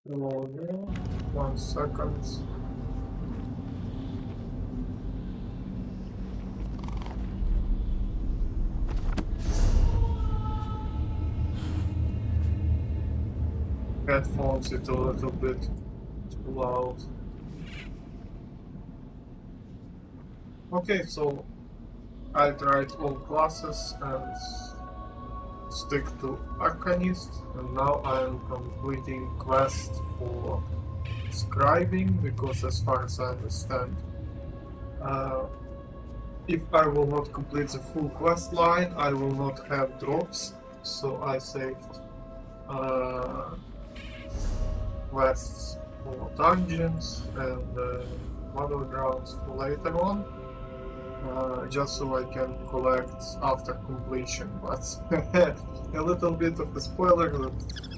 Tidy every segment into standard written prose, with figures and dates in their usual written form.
Loading. 1 second. Headphones, it's a little bit too loud. Okay, so I tried all classes and stick to Arcanist, and now I'm completing quest for scribing, because as far as I understand, if I will not complete the full quest line, I will not have drops, so I saved quests for dungeons and mother grounds for later on, just so I can collect after completion. But a little bit of a spoiler, the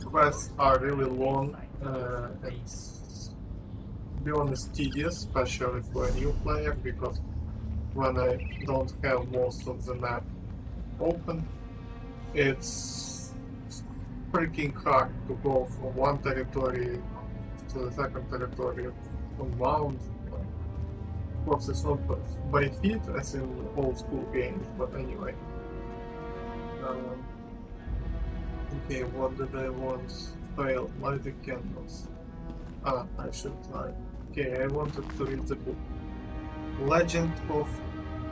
quests are really long and, to be honest, tedious, especially for a new player, because when I don't have most of the map open, it's freaking hard to go from one territory to the second territory on mount. Of course, it's not by feet as in old school games, but anyway. Okay, what did I want? Fail, light the candles. I should try. Okay, I wanted to read the book. Legend of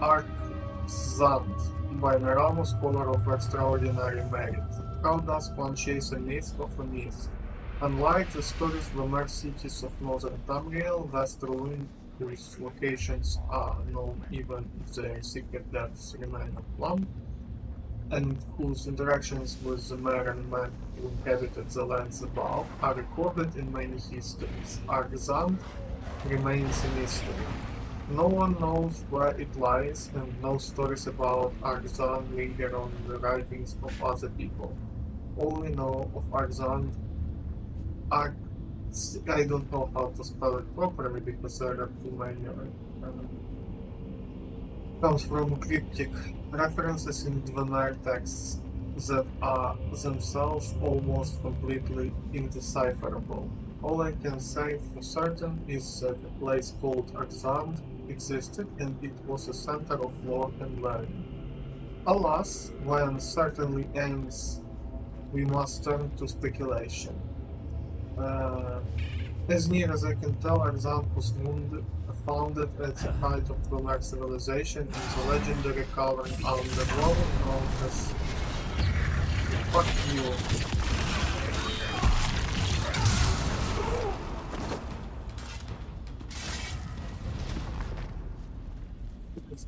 Arxand by Meramo, scholar of extraordinary merit. How does one chase a myth of a myth? Unlike the stories of the mere cities of northern Tamriel, vast ruins whose locations are known even if their secret depths remain unplumbed, and whose interactions with the Meren men who inhabited the lands above are recorded in many histories, Arxand remains a mystery. No one knows where it lies, and no stories about Arxand linger on the writings of other people. All we know of Arxand I don't know how to spell it properly because there are too many. Comes from cryptic references in Dwemer texts that are themselves almost completely indecipherable. All I can say for certain is that a place called Arxand existed, and it was a center of lore and learning. Alas, when certainly ends, we must turn to speculation. As near as I can tell, Arxand was founded at the height of Dwemer civilization in the legendary cavern underworld known as Fuck You.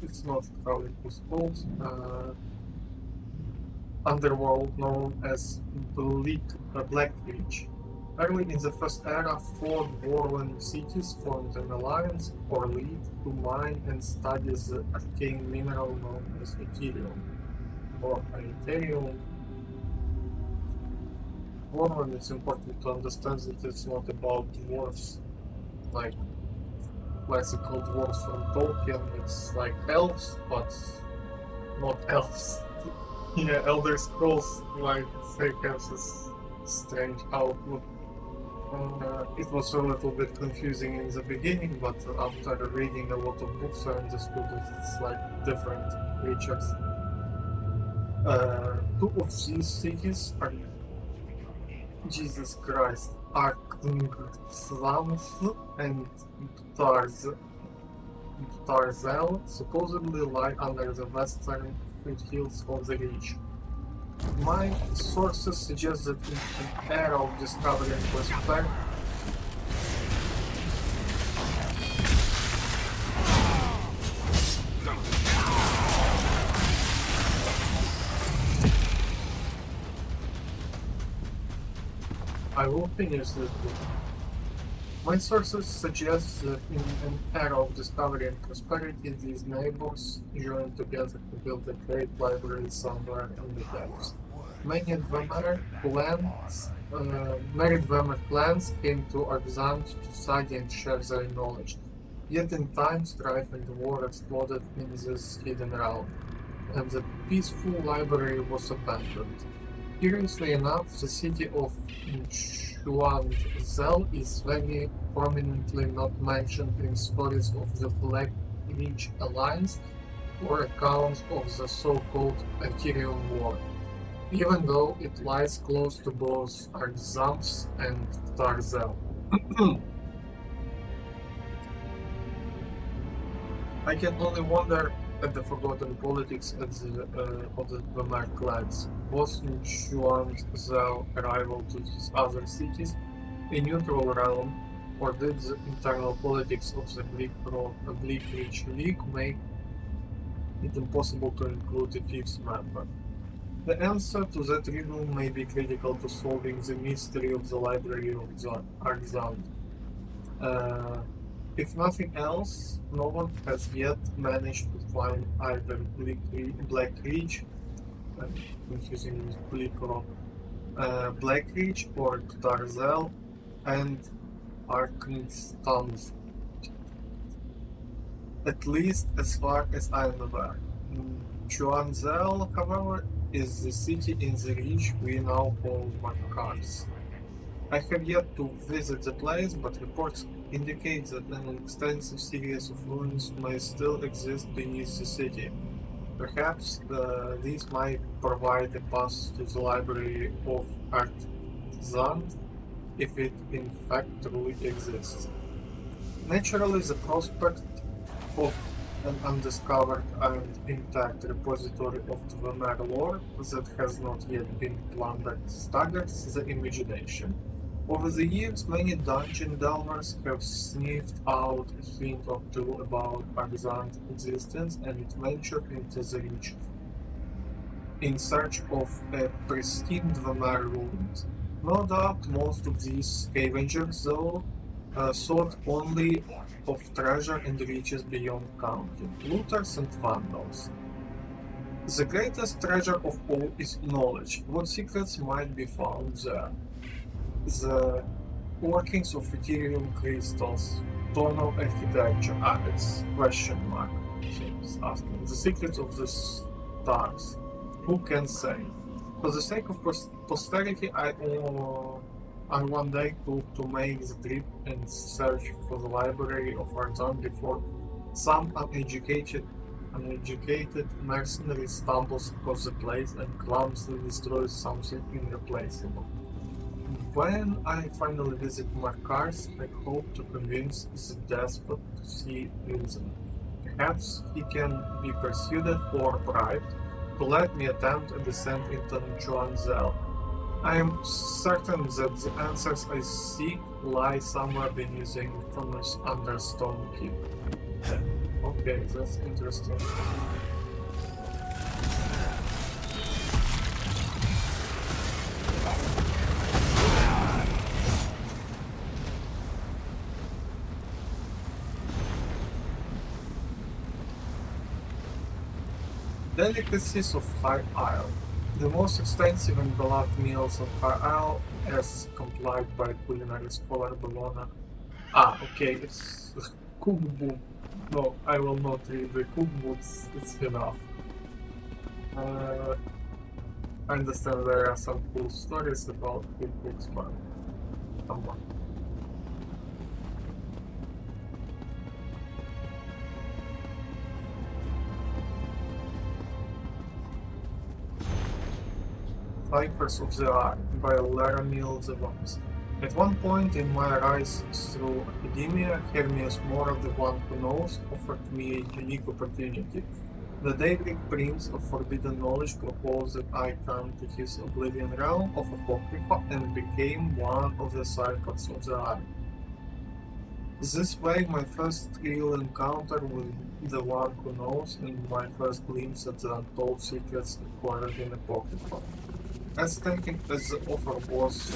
It's not how it was called. Underworld known as Black Reach. Early in the First Era, 4 dwarven cities formed an alliance or league to mine and study the arcane mineral known as Ethereum, or Ethereum. Dwarven, it's important to understand that it's not about dwarves like classical dwarves from Tolkien, it's like elves, but not elves. Yeah, Elder Scrolls, like, they have this strange outlook. It was a little bit confusing in the beginning, but after reading a lot of books I understood that it's like different creatures. 2 of these cities are, Jesus Christ, Arxand and Tarzel supposedly lie under the western foothills of the Reach. My sources suggest that in an era of discovery and prosperity, I will finish this book. My sources suggest that in an era of discovery and prosperity, these neighbors joined together to build a great library somewhere in the depths. Many Dwemer clans came to Arxand to study and share their knowledge. Yet in time, strife and war exploded in this hidden realm, and the peaceful library was abandoned. Curiously enough, the city of Chuanzhou is very prominently not mentioned in stories of the Black Ridge Alliance or accounts of the so-called Ethereum War, even though it lies close to both Arxams and Tarzel. I can only wonder at the forgotten politics of the Vermeer clans. Was Xuanzhou arrival to these other cities a neutral realm, or did the internal politics of the Bleak Ridge League make it impossible to include a fifth member? The answer to that riddle may be critical to solving the mystery of the Library of Arxand. Uh, if nothing else, no one has yet managed to find either Black Ridge, confusing with Bleak Rock, Black Ridge or Tarzel and Arkenstans, at least as far as I'm aware. Chuanzhou, however, is the city in the ridge we now call Makars. I have yet to visit the place, but reports indicate that an extensive series of ruins may still exist beneath the city. Perhaps these might provide a path to the library of Artzand, if it in fact truly exists. Naturally, the prospect of an undiscovered and intact repository of Vermeer lore that has not yet been plundered staggers the imagination. Over the years, many dungeon delvers have sniffed out a hint or two about Arxand's existence and ventured into the reach in search of a pristine Vermeer ruins. No doubt most of these scavengers, though, sought only of treasure and riches beyond counting, looters and vandals. The greatest treasure of all is knowledge. What secrets might be found there? The workings of Ethereum crystals, tonal architecture, it's question mark. He's asking. The secrets of the stars. Who can say? For the sake of posterity, I one day to make the trip and search for the library of Arzon before some uneducated mercenary stumbles across the place and clumsily destroys something irreplaceable. When I finally visit Markars, I hope to convince the despot to see reason. Perhaps he can be persuaded or bribed to let me attempt a descent into Chuanzhou. I am certain that the answers I seek lie somewhere beneath the infamous Understone Keep. Okay, that's interesting. Delicacies of High Isle. The most extensive and beloved meals of High Isle, as complied by culinary scholar Bologna. Ah, okay, it's cookbook. No, I will not read the cookbooks, it's enough. I understand there are some cool stories about cookbooks, but come on. Ciphers of the Eye by Laramil Zavons. At one point in my rise through academia, Hermias Mora, the one who knows, offered me a unique opportunity. The Daedric Prince of Forbidden Knowledge proposed that I come to his Oblivion realm of Apocrypha and became one of the Ciphers of the Eye. This way, my first real encounter with the one who knows and my first glimpse at the untold secrets acquired in Apocrypha. As tempting as the offer was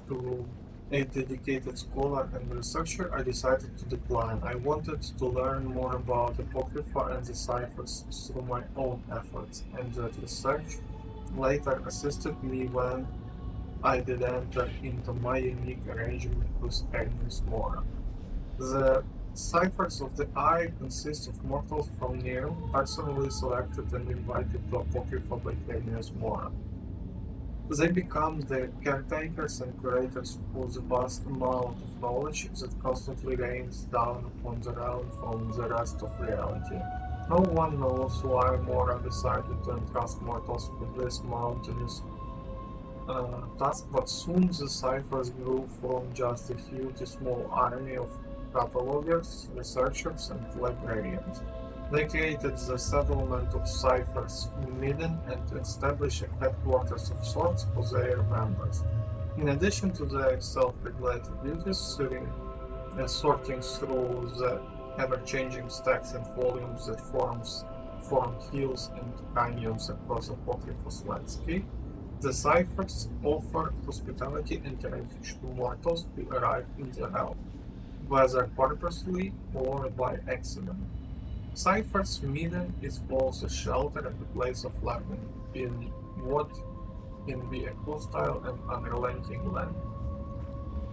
to a dedicated scholar and researcher, I decided to decline. I wanted to learn more about Apocrypha and the ciphers through my own efforts, and that research later assisted me when I did enter into my unique arrangement with Agnes Mora. The ciphers of the Eye consist of mortals from Nero, personally selected and invited to Apocrypha by Agnes Mora. They become the caretakers and curators of the vast amount of knowledge that constantly rains down upon the realm from the rest of reality. No one knows why Mora decided to entrust mortals with this mountainous task, but soon the ciphers grew from just a huge small army of catalogers, researchers, and librarians. They created the settlement of ciphers Midden and established a headquarters of sorts for their members. In addition to their self-regulated duties, sorting through the ever-changing stacks and volumes that form hills and canyons across Apocryphos landscape, the ciphers offer hospitality and refuge to mortals who arrive in the realm, whether purposely or by accident. Cypher's Midden is both a shelter and a place of learning in what can be a hostile and unrelenting land.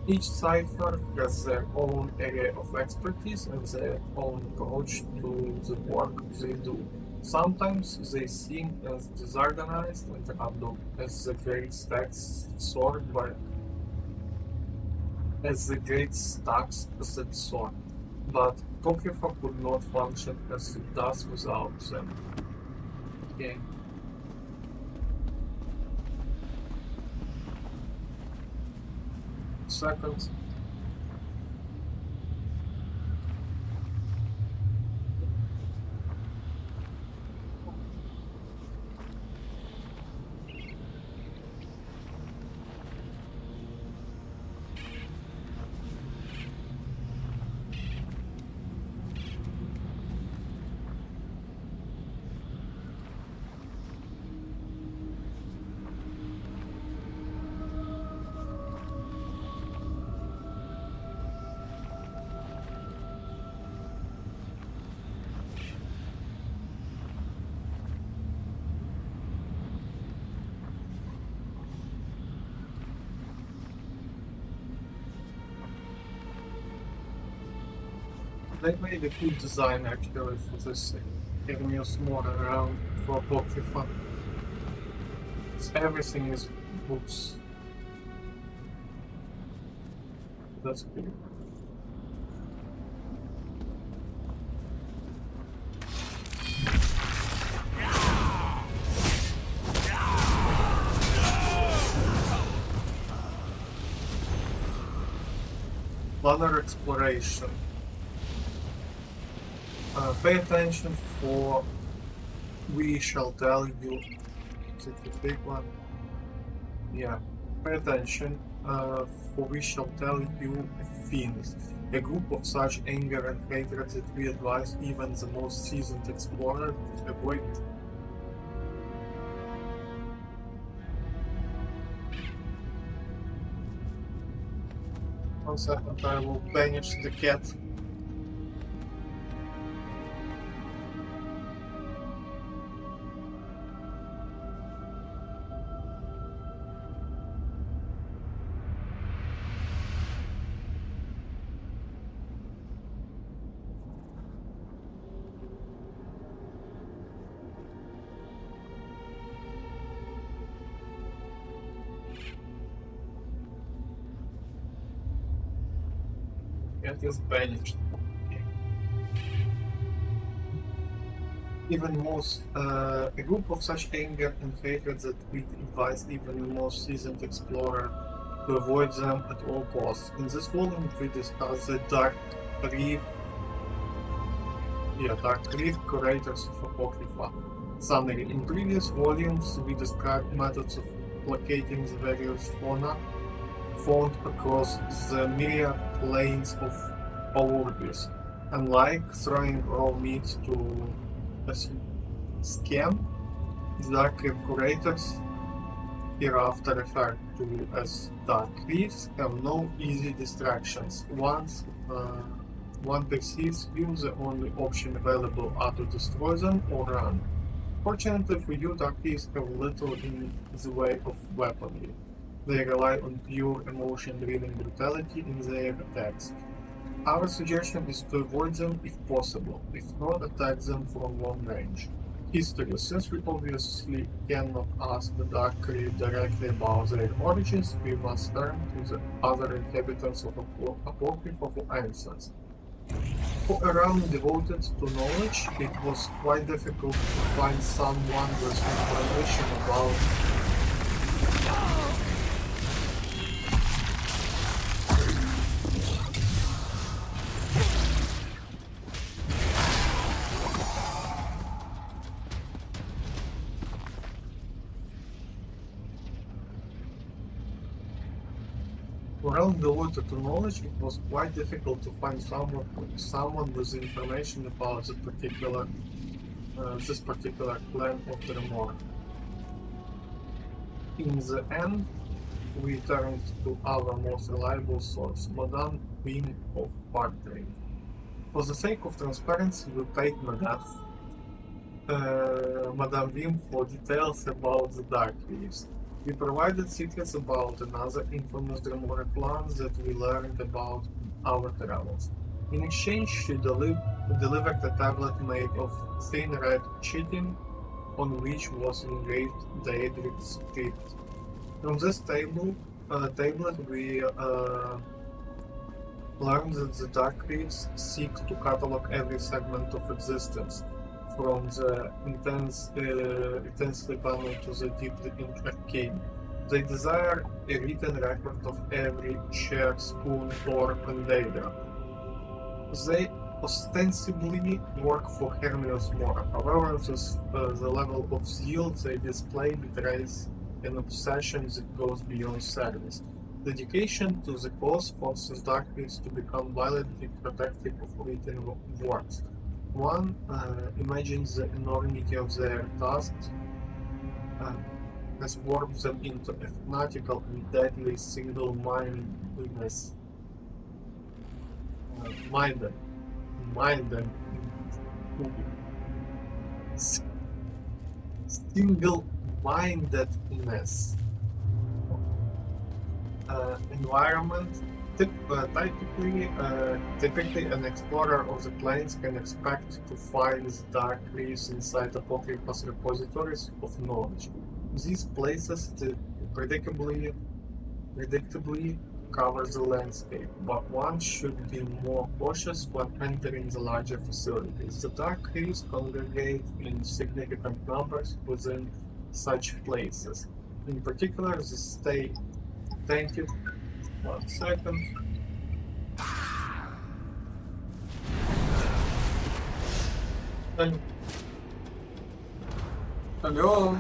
Each cipher has their own area of expertise and their own approach to the work they do. Sometimes they seem as disorganized and random as the great stacks that sort, but Apocrypha could not function as it does without them. Okay. Second. They made a good design actually for this thing, giving us more around for Apocrypha. Everything is books. That's good. Planner exploration. Pay attention for we shall tell you. Is it the big one? Yeah. Pay attention for we shall tell you fiends. A group of such anger and hatred that we advise even the most seasoned explorer to avoid. One second, I will banish the cat. Cat is banished. Even most, a group of such anger and hatred that we advise even the most seasoned explorer to avoid them at all costs. In this volume we discuss the Dark Reef curators of Apocrypha. Summary. In previous volumes we described methods of placating the various fauna found across the myriad plains of Olympus. Unlike throwing raw meat to a scam, the Dark Reef curators, hereafter referred to as Dark Reefs, have no easy distractions. Once one perceives you, the only option available are to destroy them or run. Unfortunately for you, dark thieves have little in the way of weaponry. They rely on pure emotion-driven brutality in their attacks. Our suggestion is to avoid them if possible, if not attack them from long range. History. Since we obviously cannot ask the Dark Creed directly about their origins, we must turn to the other inhabitants of Apocrypha for answers. For a realm devoted to knowledge, it was quite difficult to find someone with information about Around devoted to knowledge, it was quite difficult to find someone with information about this particular clan of the Remor. In the end, we turned to our most reliable source, Madame Queen of Fardrain. For the sake of transparency, we paid Madame Wim for details about the Dark Thieves. We provided secrets about another infamous Dremora clan that we learned about in our travels. In exchange, she delivered a tablet made of thin red chitin on which was engraved Daedric script. From this tablet we learned that the Dark Thieves seek to catalog every segment of existence, from the intensely banal to the deeply arcane. They desire a written record of every chair, spoon, fork, and data. They ostensibly work for Hermios Mora. However, the level of zeal they display betrays an obsession that goes beyond service. Dedication to the cause forces Dark Thieves to become violently protective of written words. One imagines the enormity of their tasks has warped them into a fanatical and deadly single-mindedness. Single-mindedness environment. Typically, an explorer of the plains can expect to find the Dark Thieves inside Apocrypha's repositories of knowledge. These places predictably cover the landscape, but one should be more cautious when entering the larger facilities. The Dark Thieves congregate in significant numbers within such places. In particular, they stay attentive. 1 second. Hello?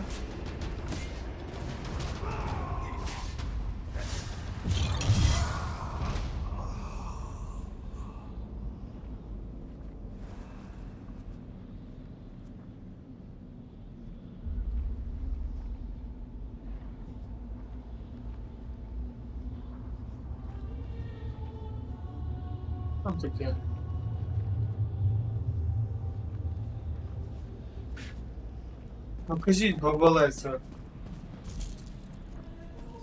Там таке. Ну кажіть, баба Леся.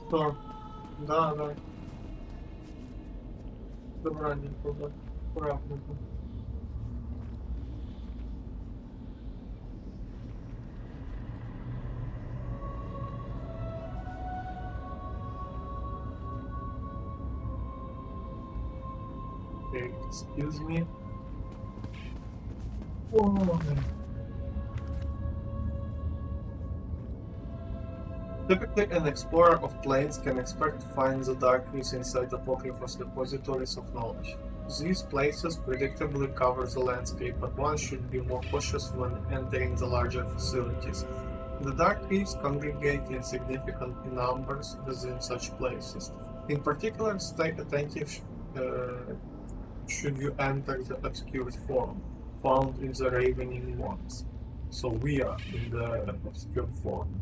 Що? Да. Добраненько, да. Аккуратненько. Excuse me. Oh. Typically, an explorer of plains can expect to find the Dark Thieves inside Apocrypha's repositories of knowledge. These places predictably cover the landscape, but one should be more cautious when entering the larger facilities. The Dark Thieves congregate in significant numbers within such places. In particular, stay attentive should you enter the obscured forum, found in the Ravening Ones. So we are in the obscured forum.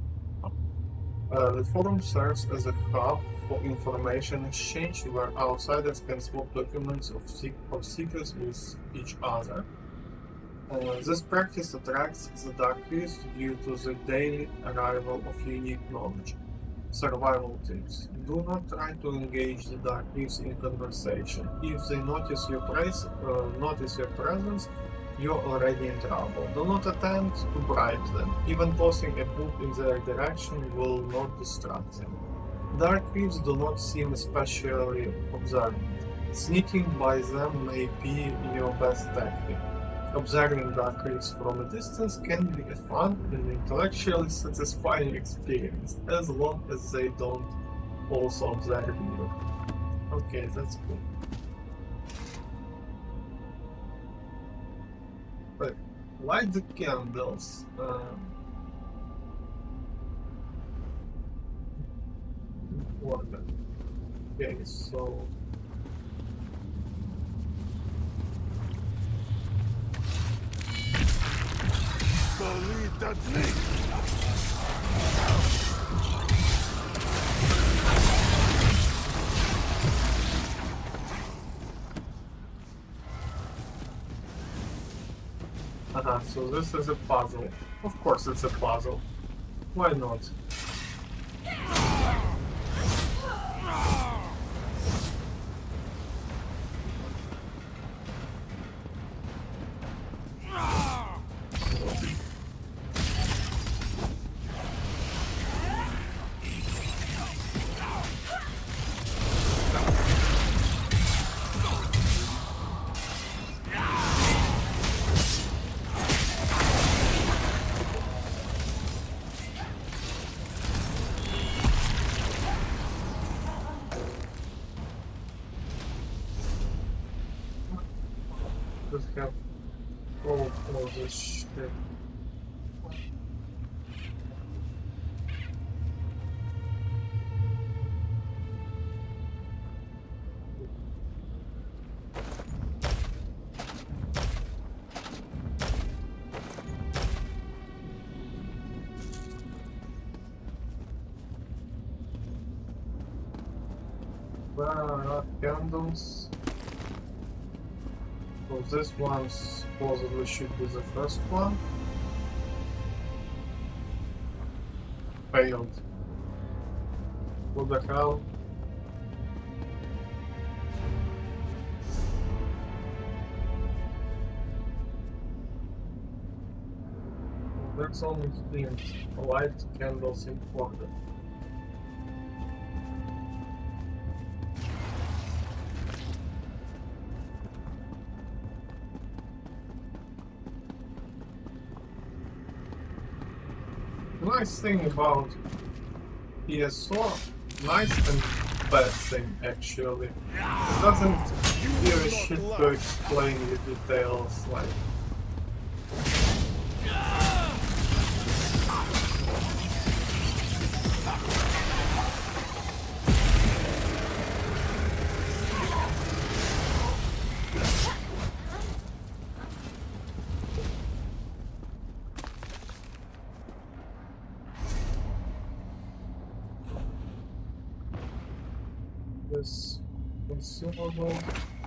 The forum serves as a hub for information exchange where outsiders can swap documents or secrets with each other. This practice attracts the dark thieves due to the daily arrival of unique knowledge. Survival tips. Do not try to engage the dark thieves in conversation. If they notice your presence, you're already in trouble. Do not attempt to bribe them. Even tossing a book in their direction will not distract them. Dark thieves do not seem especially observant. Sneaking by them may be your best tactic. Observing dark thieves from a distance can be a fun and intellectually satisfying experience, as long as they don't also observe you. Okay, that's cool. But light the candles. Important. Okay, so That's me! So this is a puzzle. Of course it's a puzzle. Why not? Just have all this shit. Candles. So this one supposedly should be the first one. Failed. What the hell? That's only hint. Light candles in order. Nice thing about PSO, nice and bad thing actually. It doesn't give a shit to explain the details, like. This consumable,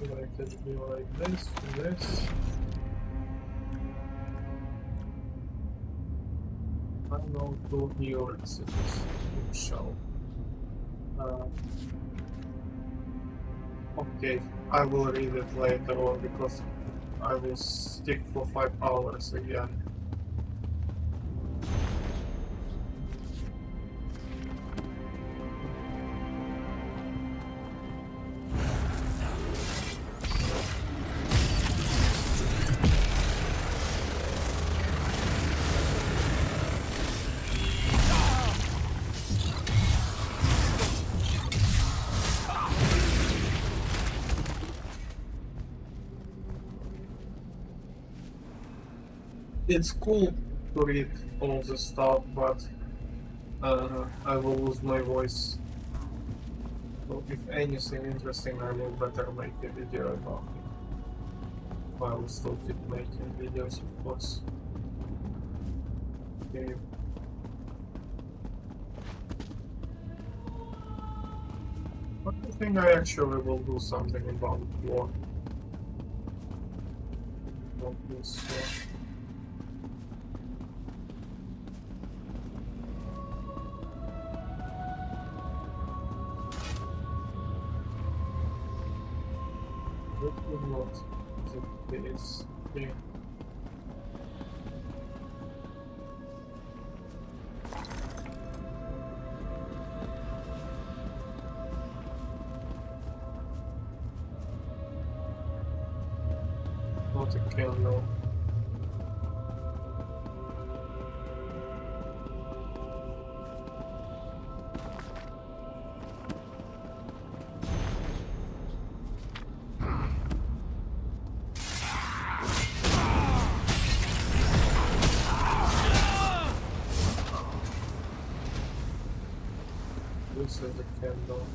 like it be like this, this. I know 2 new recipes in shell. Okay, I will read it later on because I will stick for 5 hours again. It's cool to read all this stuff, but I will lose my voice. So if anything interesting, I will better make a video about it. I will still keep making videos, of course. Okay. But I think I actually will do something about war. About this war. That is not the case. Okay. Not a candle. This is a candle.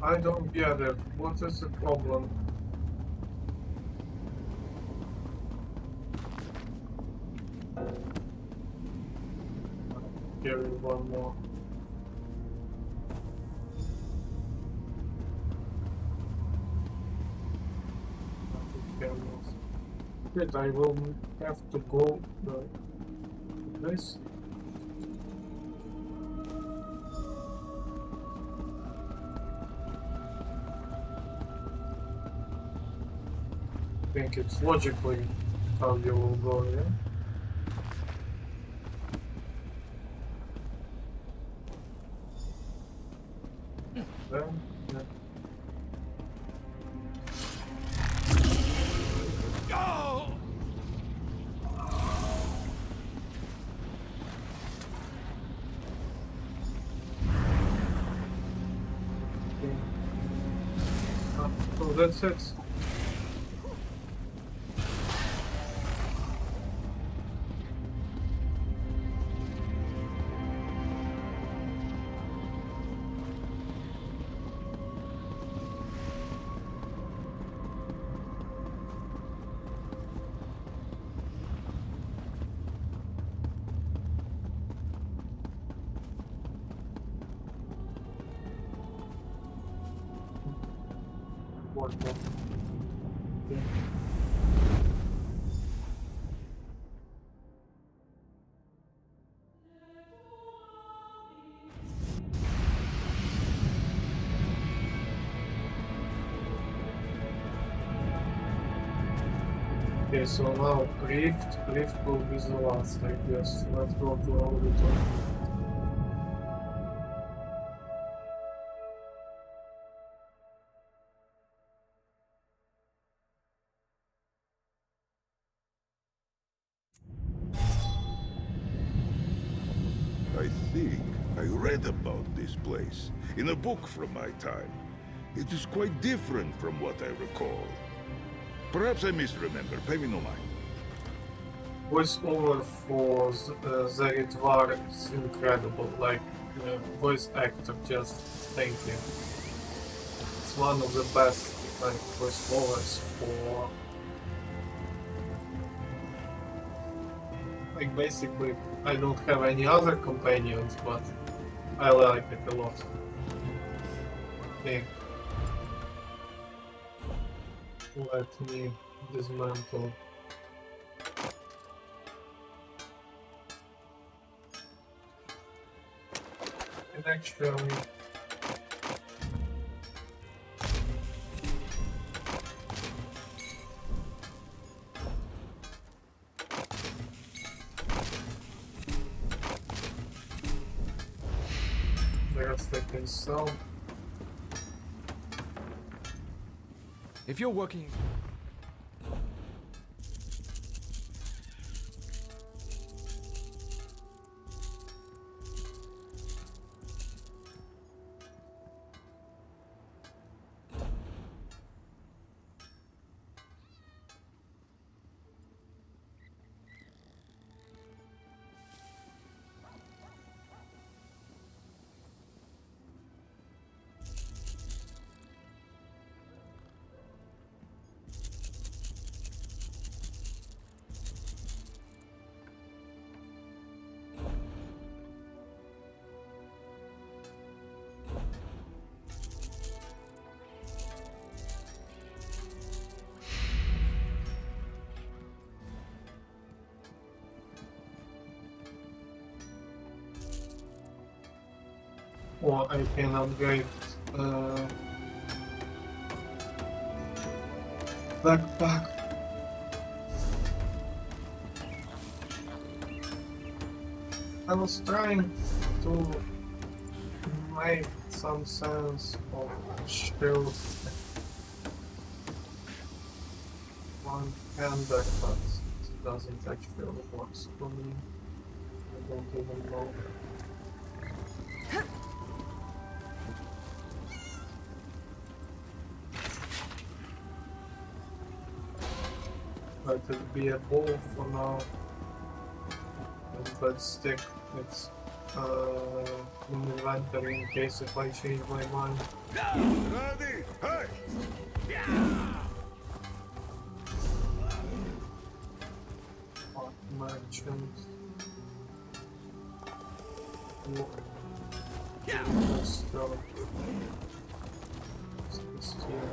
I don't get it. What is the problem? Carry one more. Candles. Good, I will have to go this. I think it's logically how you will go, yeah? Then, yeah. Go! Okay. So that's it. One more. Okay. Okay, so now Rift will be the last, I guess. Let's go to auditor. I think I read about this place in a book from my time. It is quite different from what I recall. Perhaps I misremember, pay me no mind. Voice over for Zaritvar is incredible, like voice actor, just thank you. It's one of the best like voice overs for like basically I don't have any other companions, but I like it a lot. Okay. Let me dismantle. And actually, the rest I can sell. If you're working... Or I can upgrade backpack. I was trying to make some sense of shield one-hander, but it doesn't actually work for me. I don't even know. Let it be a ball for now. And let's stick its in inventory in case if I change my mind. Ready? Hey! Merchant. Let's go. It's here.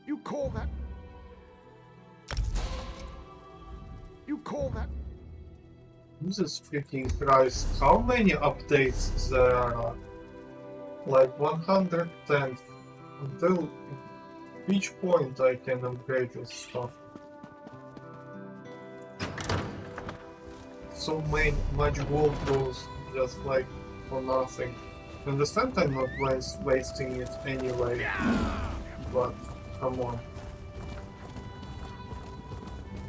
You call that? You call that? Jesus freaking Christ, how many updates there are? Like 110. Until each point I can upgrade this stuff. So much gold goes just like for nothing. I understand I'm not wasting it anyway, but come on.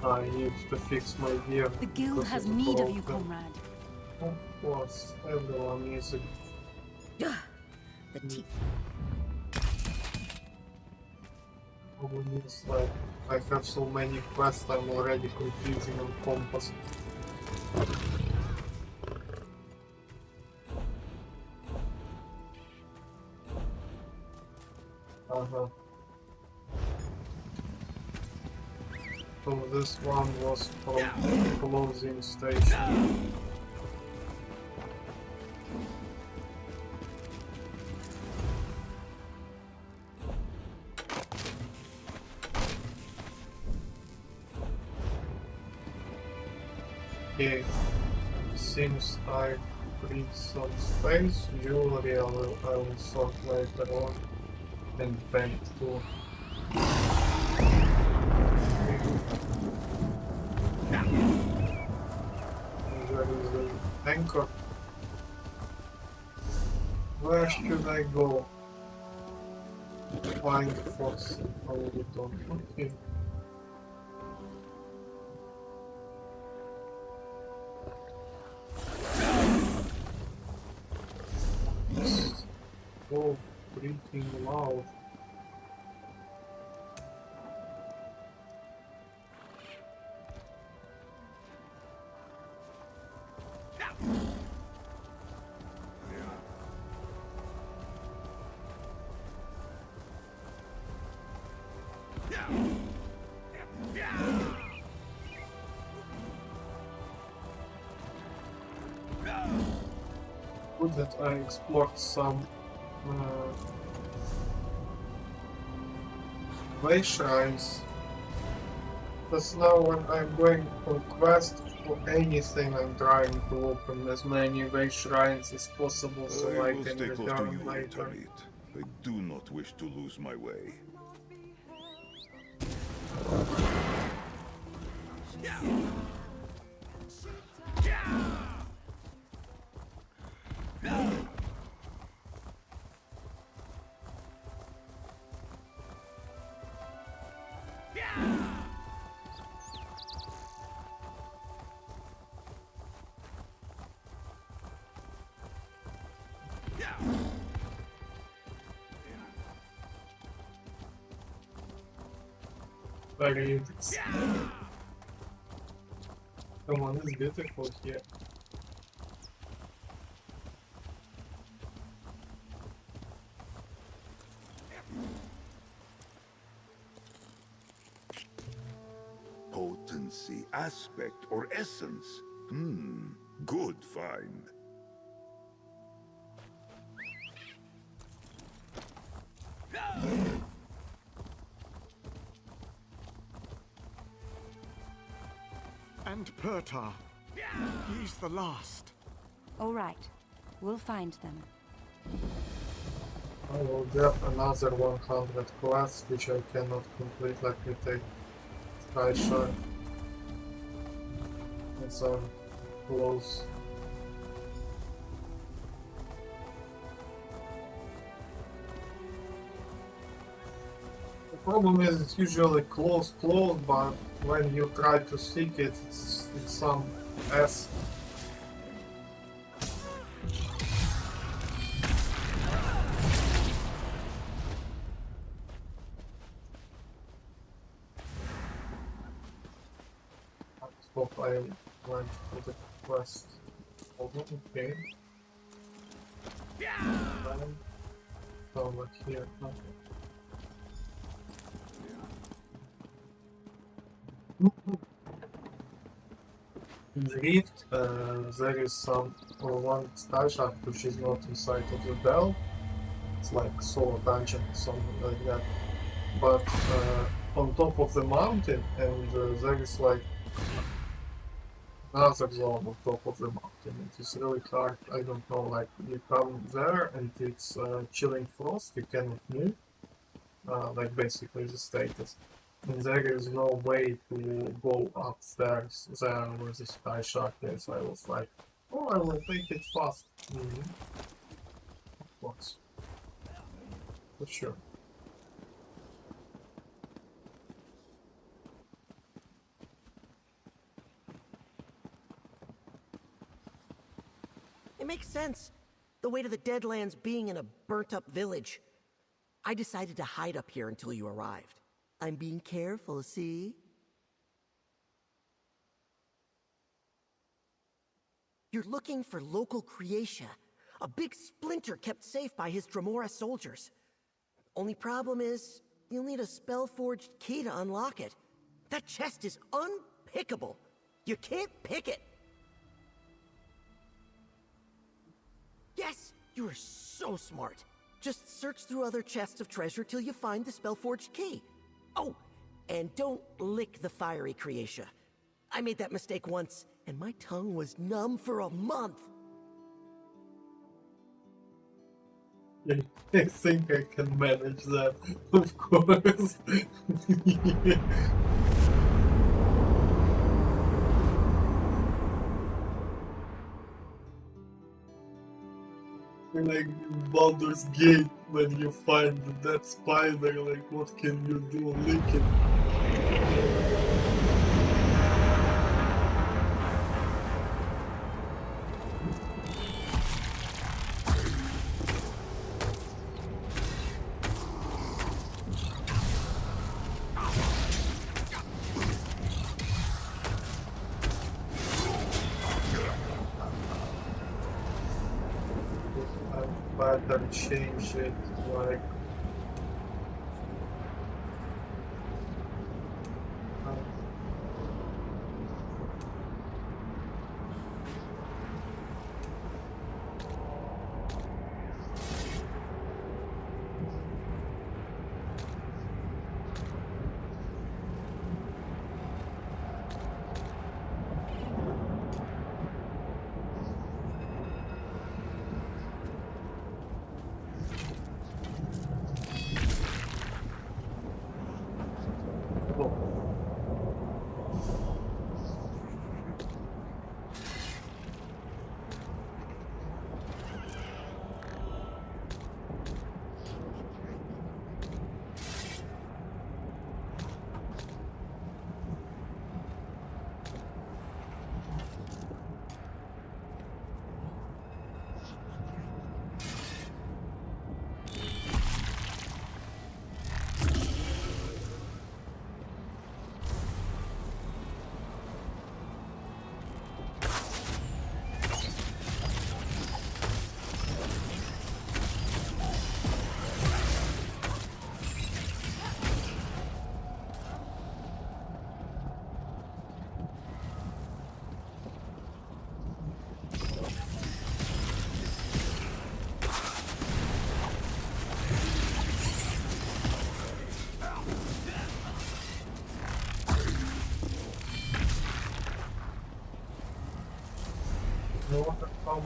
I need to fix my gear. The guild because has it's need of you, broken. comrade. Of course, everyone needs it. The teeth. Problem is like I have so many quests I'm already confusing on compass. So this one was from closing station. Okay, seems I've freed some space. Jewelry I will sort later on. And paint too. There is an anchor. Where should I go? Find fox. Hold it on. Okay. So freaking loud. Good that I explored some way shrines. Because now when I'm going for quest for anything, I'm trying to open as many way shrines as possible so I will can stay close to return you, later. Tarit. I do not wish to lose my way. Very Come on, it's beautiful here. Potency, aspect, or essence? Good find. and Pertar. He's the last. All right. We'll find them. I will get another 100 quests, which I cannot complete. Let me take Sky Shark. It's close. The problem is it's usually close, but when you try to stick it, it's some S. Hope I went for the quest. Okay. Over here. In the rift, there is some one sky shaft which is not inside of the bell. It's like solo dungeon, something like that. But on top of the mountain, and there is like another zone on top of the mountain. It is really hard. I don't know. Like you come there and it's chilling frost. You cannot move. Like basically the status. And there is no way to go upstairs there where the sky shark is. I was like, oh, I will take it fast. Of course. For sure. It makes sense. The weight of the Deadlands being in a burnt-up village. I decided to hide up here until you arrived. I'm being careful, see? You're looking for local Creatia, a big splinter kept safe by his Dremora soldiers. Only problem is, you'll need a spell-forged key to unlock it. That chest is unpickable. You can't pick it. Yes, you are so smart. Just search through other chests of treasure till you find the spell-forged key. Oh, and don't lick the fiery Creatia. I made that mistake once, and my tongue was numb for a month. I think I can manage that, of course. Like Baldur's Gate, when you find that spider, like what can you do? Lick it. I better change it, like...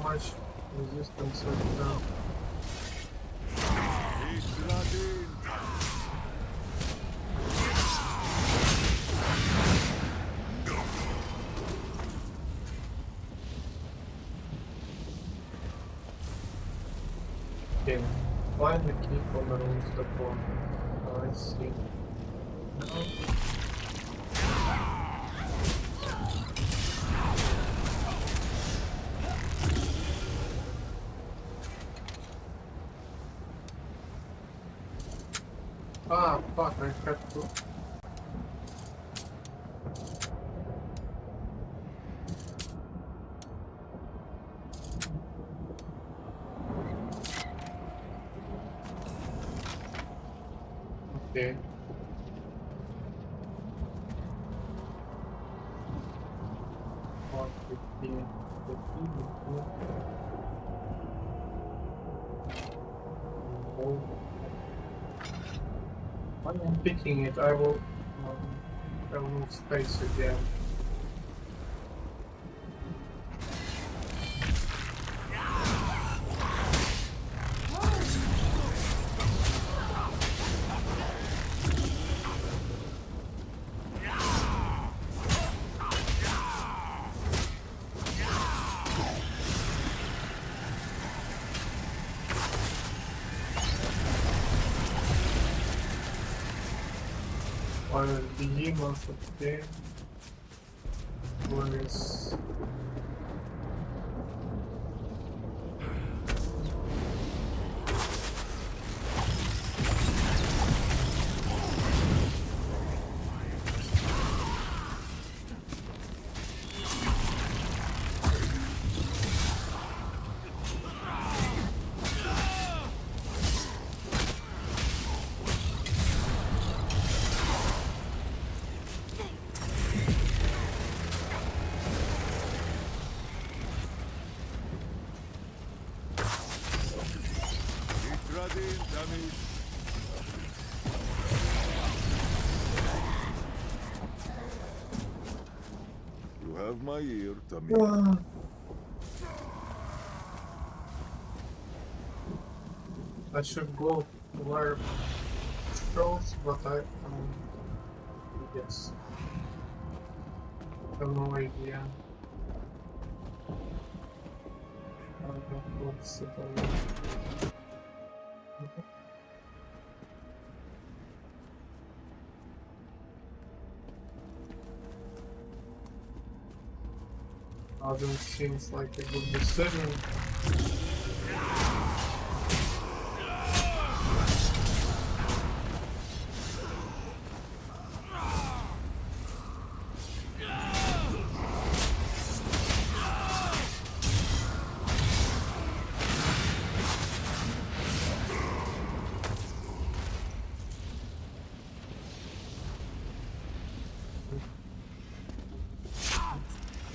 much resistance I have. Okay, find the key for the roof depot. I see. Now. Ah, fuck, I had to. Okay. What the key? The key, the key. Oh. When I'm picking it, I will move space again. While the demons of the game was You have my ear, Tammy. I should go where shows, but I yes. I have no idea. I don't know what's it all. Doesn't seems like a good decision.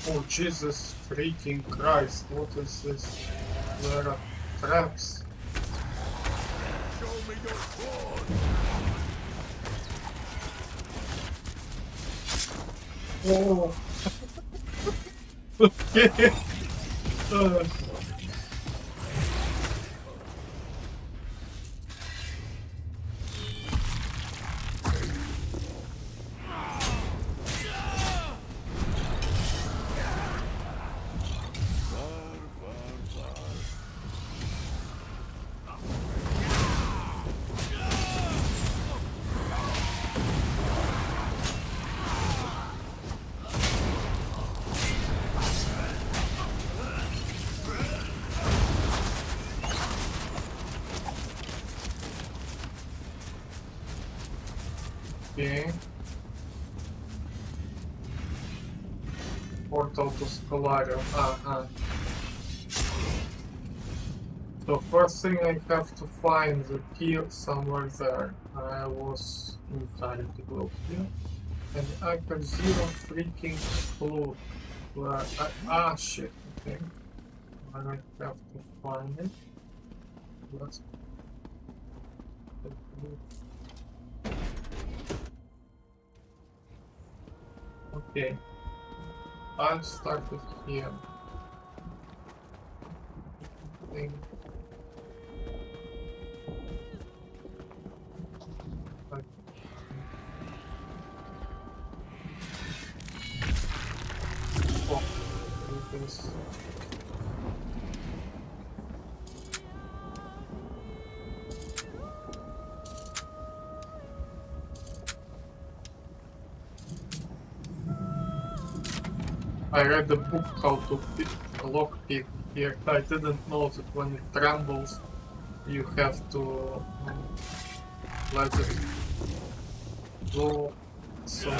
Oh Jesus freaking Christ, what is this? There are traps. Show me your sword! Oh! Okay. Okay. Portal to Scolario. So first thing I have to find the key somewhere there. I was entirely to here. And I have zero freaking clue where shit, okay. I have to find it. Let's okay. I'll start with here. thing. Like, oh, this. I read the book how to pick a lockpick here. I didn't know that when it trembles, you have to let it go, so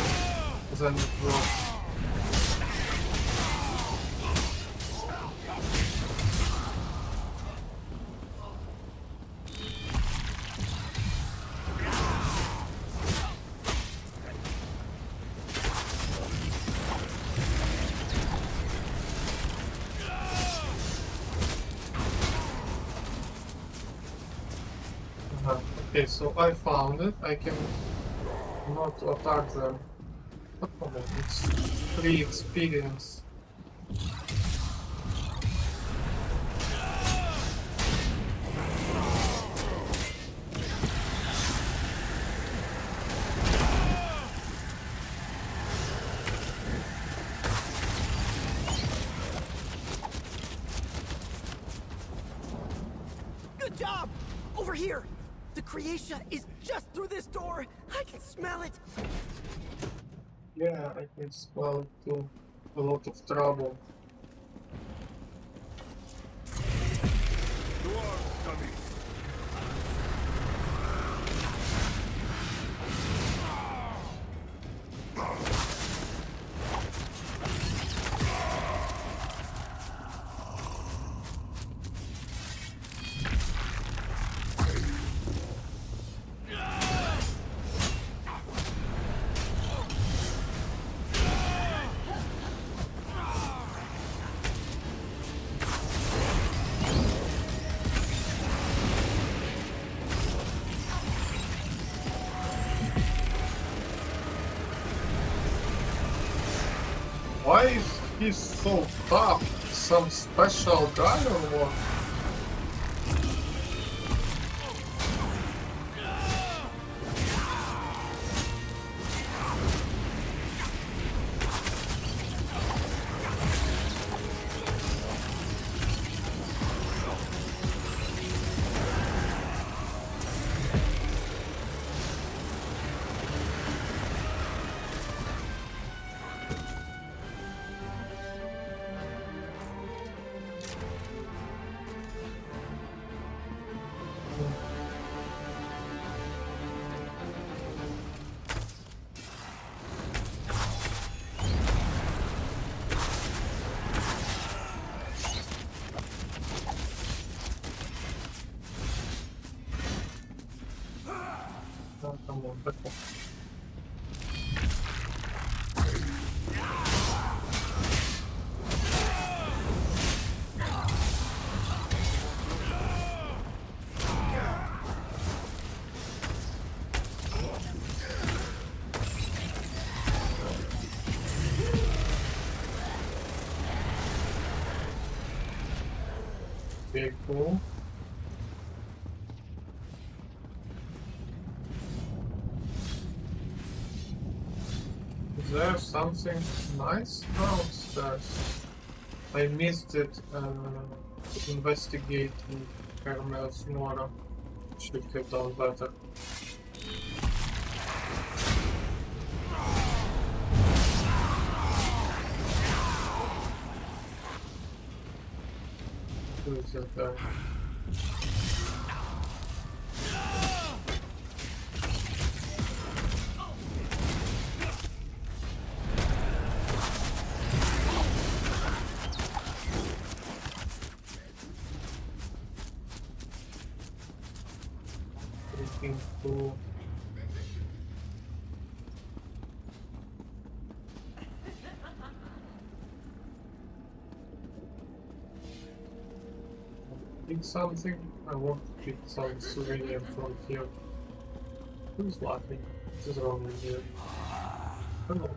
then it works. Okay, so I found it. I can not attack them. Oh, it's free experience. Good job! Over here! The Creatia is just through this door! I can smell it! Yeah, I can smell it too. A lot of trouble. Dwarves coming. Why is he so tough? Some special guy or what? Oh, come on, but very cool. Is there something nice downstairs? I missed it to investigate with Hermes Mora. Should have done better. Who is that guy? Freaking cool. Pick something. I want to pick some souvenir from here. Who's laughing? What is wrong with you? Hello.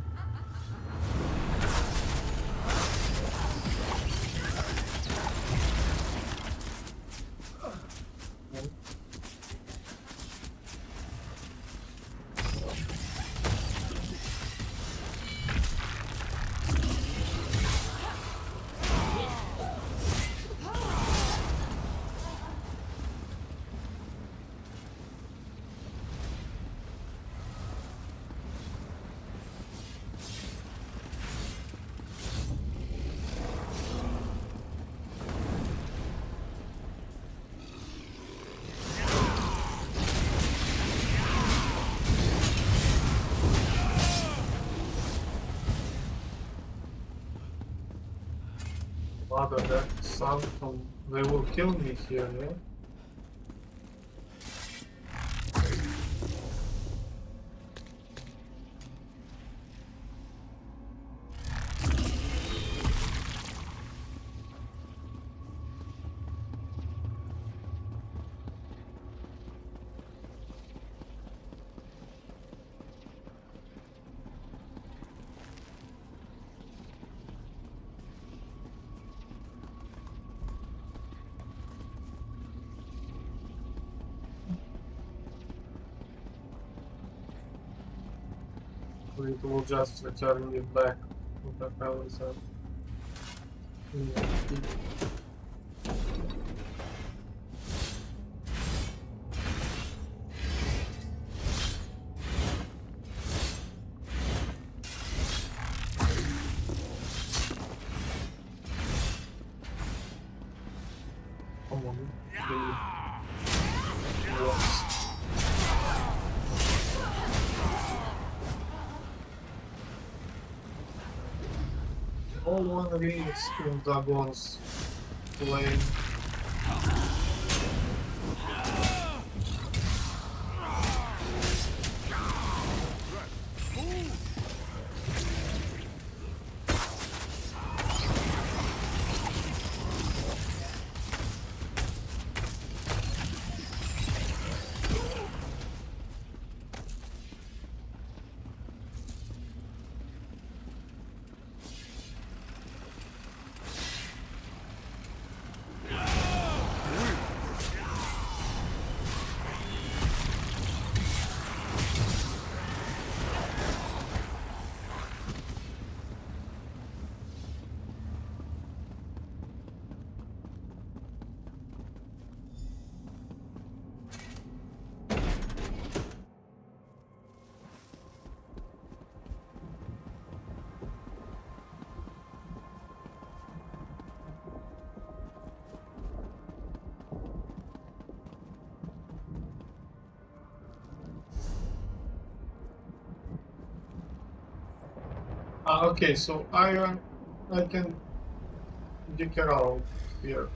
Mother, that sound from... They will kill me here, yeah? It will just return me back. What the hell is that? Come on. All one reads in Dagon's flame. Okay, so I can dig around here.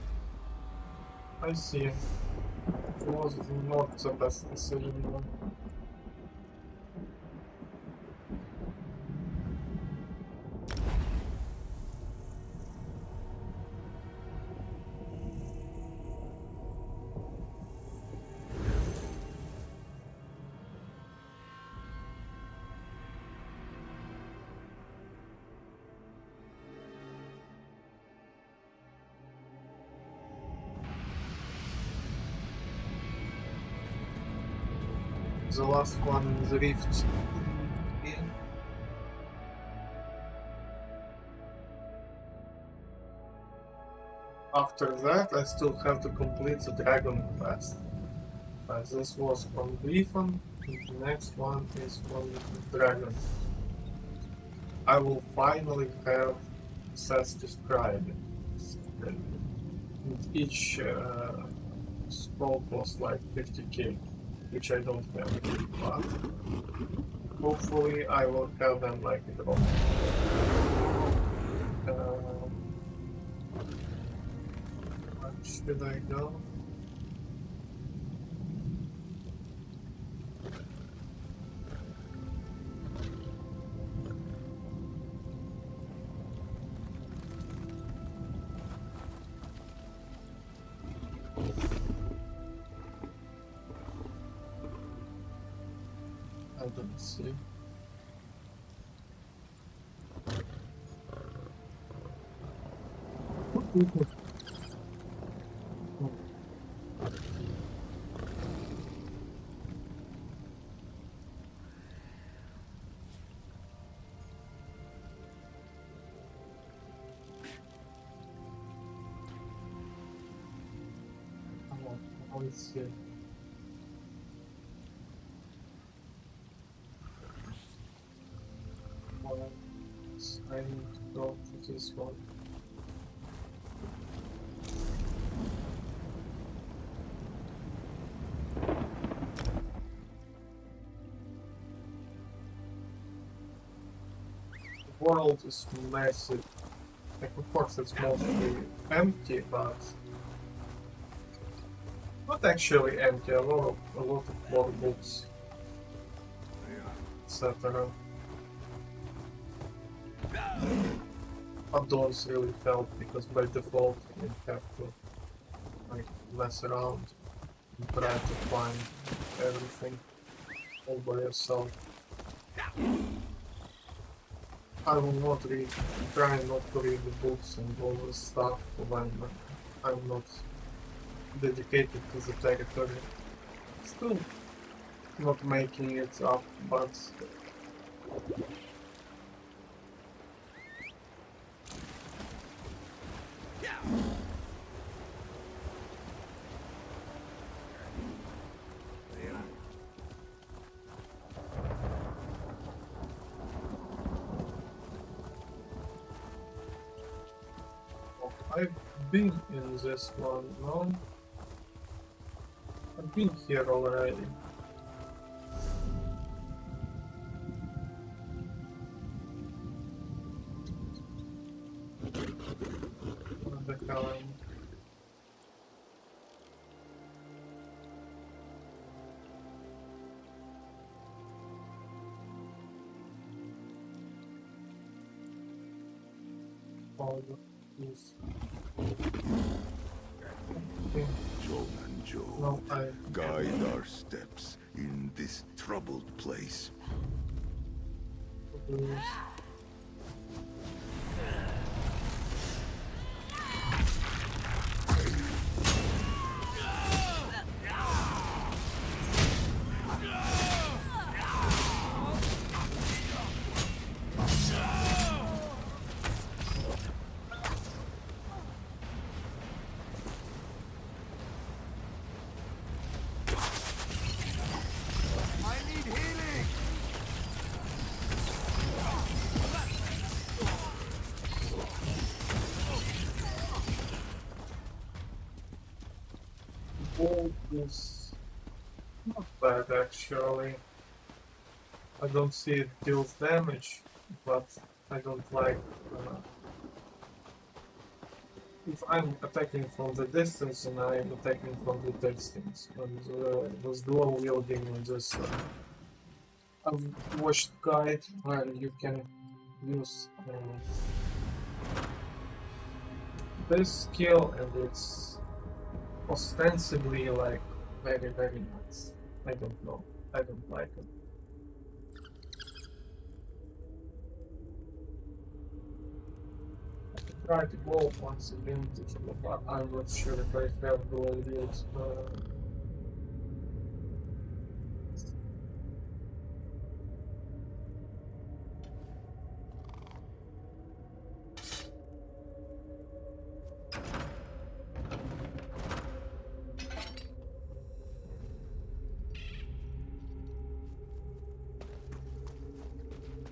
I see. It was not the best decision. The last one in the rift. After that, I still have to complete the dragon quest. This was from Griffon, and the next one is from Dragon. I will finally have access to scribe. And each scope was like 50k. Which I don't have, but hopefully I will have them like it all. Where should I go? I don't see. Oh, it's here. I need to go to this one. The world is massive. Like, of course, it's mostly empty, but not actually empty. A lot of more books, etc. But those really help because by default you have to like mess around and try to find everything all by yourself. I will not read, try not to read the books and all this stuff when I'm not dedicated to the territory. Still not making it up, but I've been in this one, no? I've been here already. What the hell am I? All this. Okay. John and Joe, No, guide our steps in this troubled place. Bolt is not bad actually. I don't see it deals damage, but I don't like if I'm attacking from the distance and I'm attacking from the distance. And with dual wielding on this, I've watched guide where you can use this skill and it's ostensibly like very nice. I don't know. I don't like it. I can try to go once again, but I'm not sure if I have dual wield.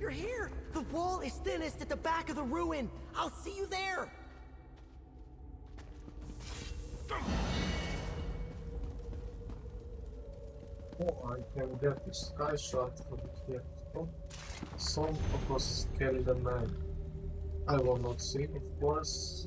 You're here! The wall is thinnest at the back of the ruin! I'll see you there! Oh, I can get the sky shot from here. Oh, Song of a Skeleton Man. I will not see, of course.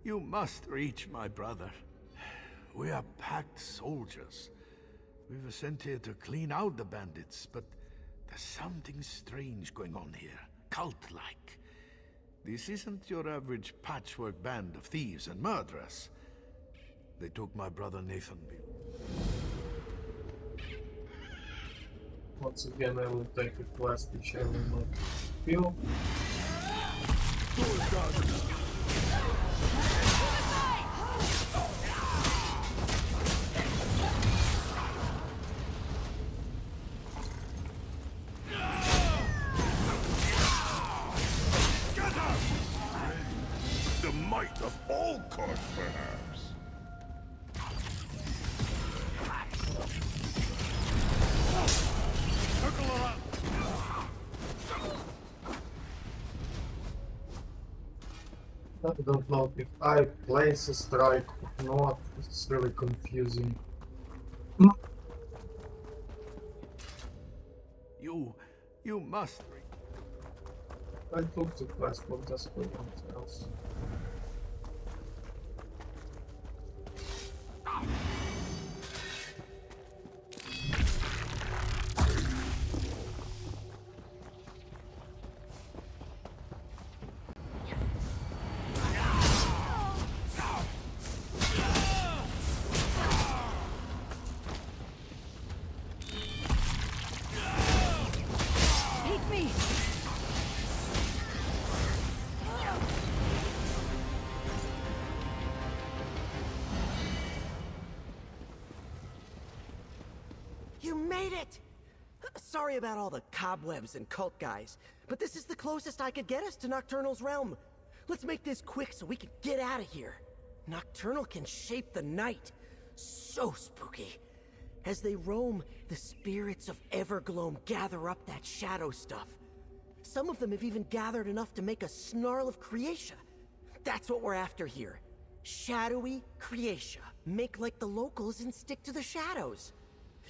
You must reach my brother. We are packed soldiers. We were sent here to clean out the bandits, but there's something strange going on here. Cult-like. This isn't your average patchwork band of thieves and murderers. They took my brother Nathan. Once again, I will take a quest which I will not feel. The I don't know if I place a strike or not. It's really confusing. You must. I took the quest, what does we want else? Take me! You made it! Sorry about all the cobwebs and cult guys, but this is the closest I could get us to Nocturnal's realm. Let's make this quick so we can get out of here. Nocturnal can shape the night. So spooky. As they roam, the spirits of Evergloam gather up that shadow stuff. Some of them have even gathered enough to make a snarl of Creatia. That's what we're after here. Shadowy Creatia. Make like the locals and stick to the shadows.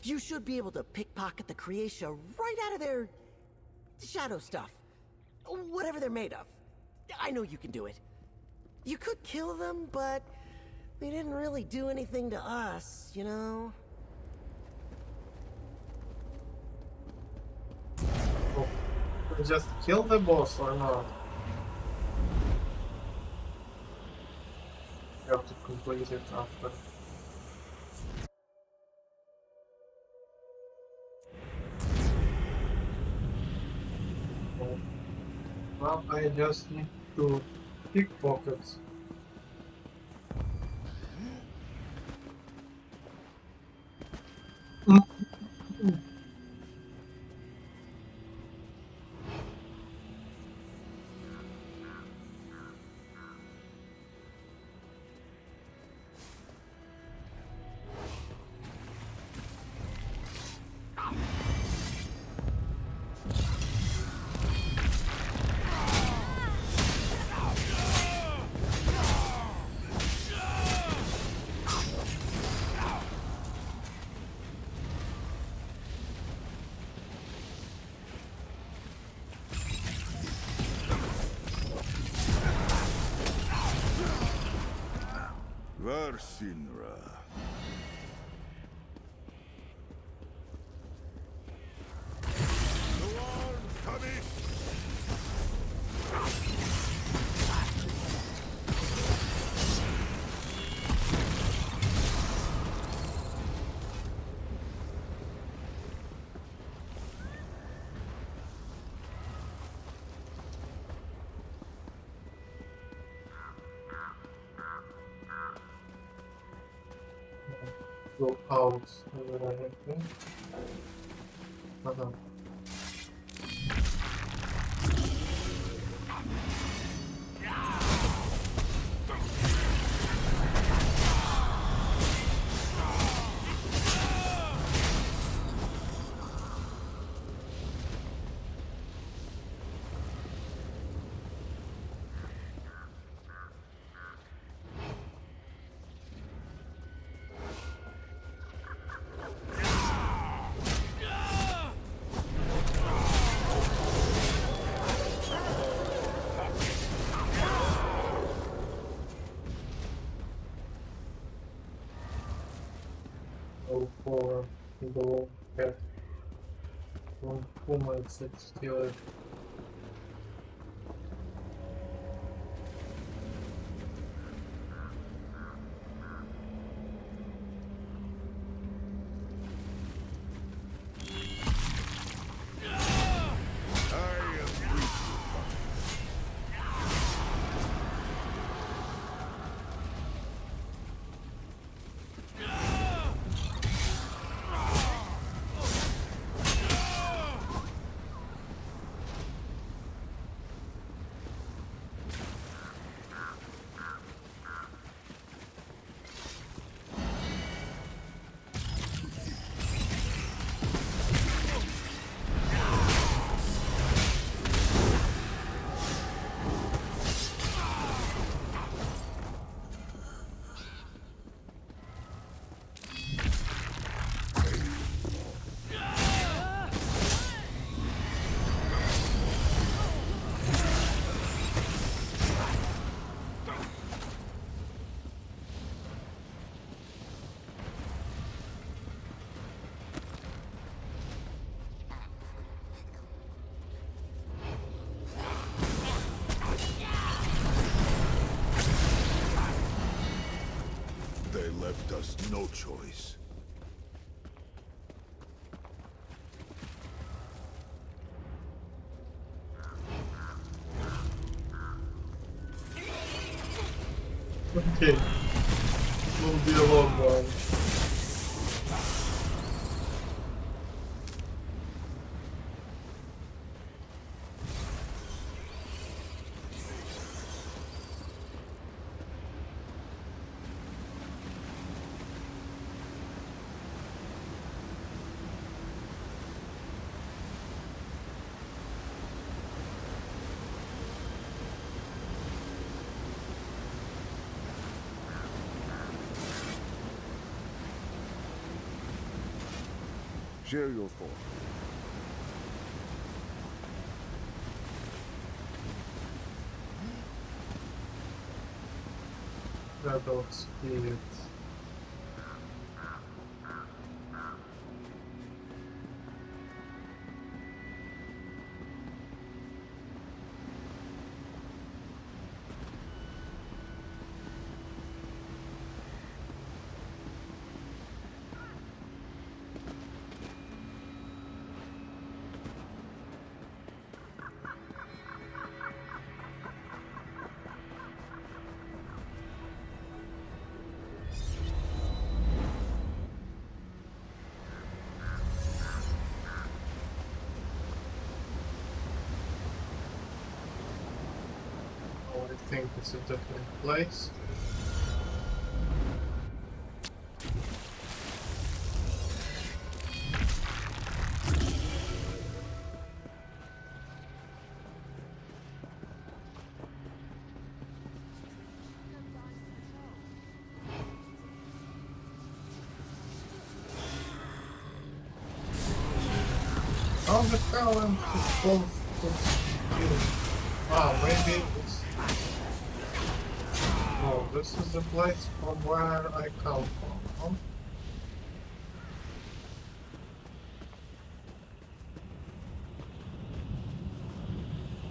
You should be able to pickpocket the Creatia right out of their shadow stuff. Whatever they're made of. I know you can do it. You could kill them, but they didn't really do anything to us, you know? Oh, we just kill the boss or not? You have to complete it after. Oh. Well, I just need to pickpocket. Varsinra. Go on, Tommy! Go out over anything. Uh-huh. Go for go get who might sit still. choice. Okay. Will be a long one. Share your thoughts. Adult spirit. I think it's a different place. How the hell am I supposed to kill? Ah, maybe it's... Oh, this is the place from where I come from, huh?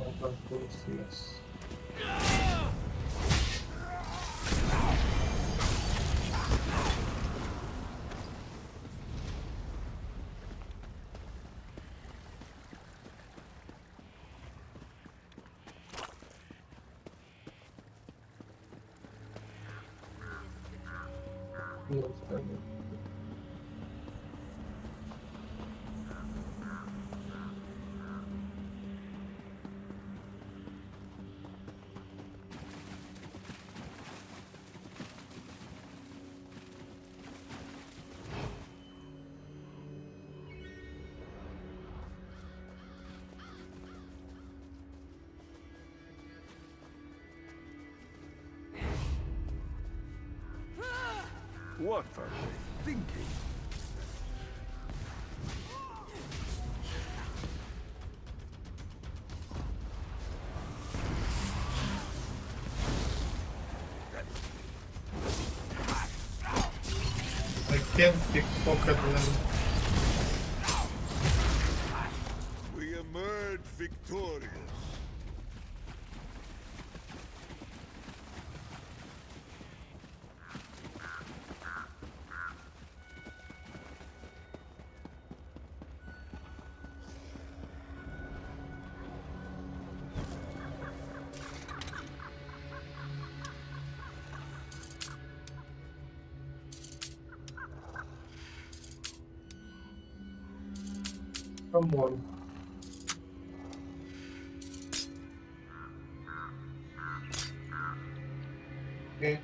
Oh, of course, yes. Yes, I know. What are they thinking? I can't pickpocket them. We emerge victorious. Come on. Okay.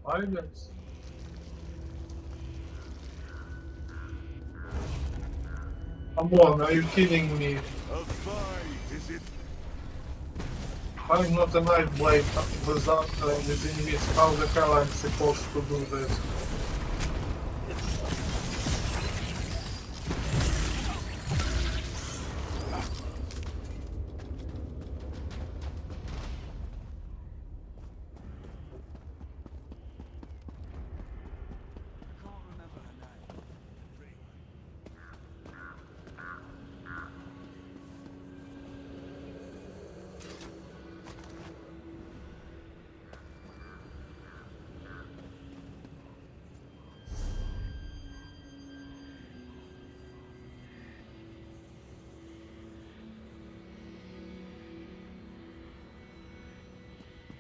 Violence. Come on, are you kidding me? A fight, is it? I'm not a knife blade without with enemies. How the hell I'm supposed to do this?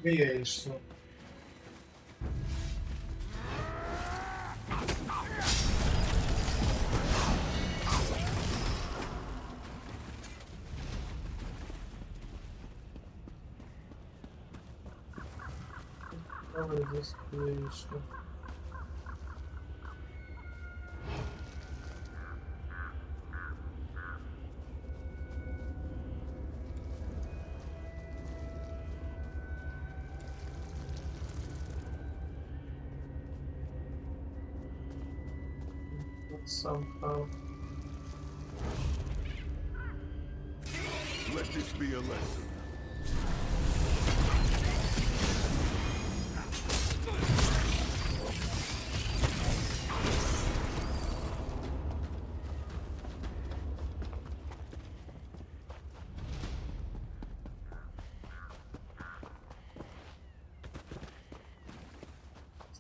creation. How is this creation? Somehow. Let this be a lesson.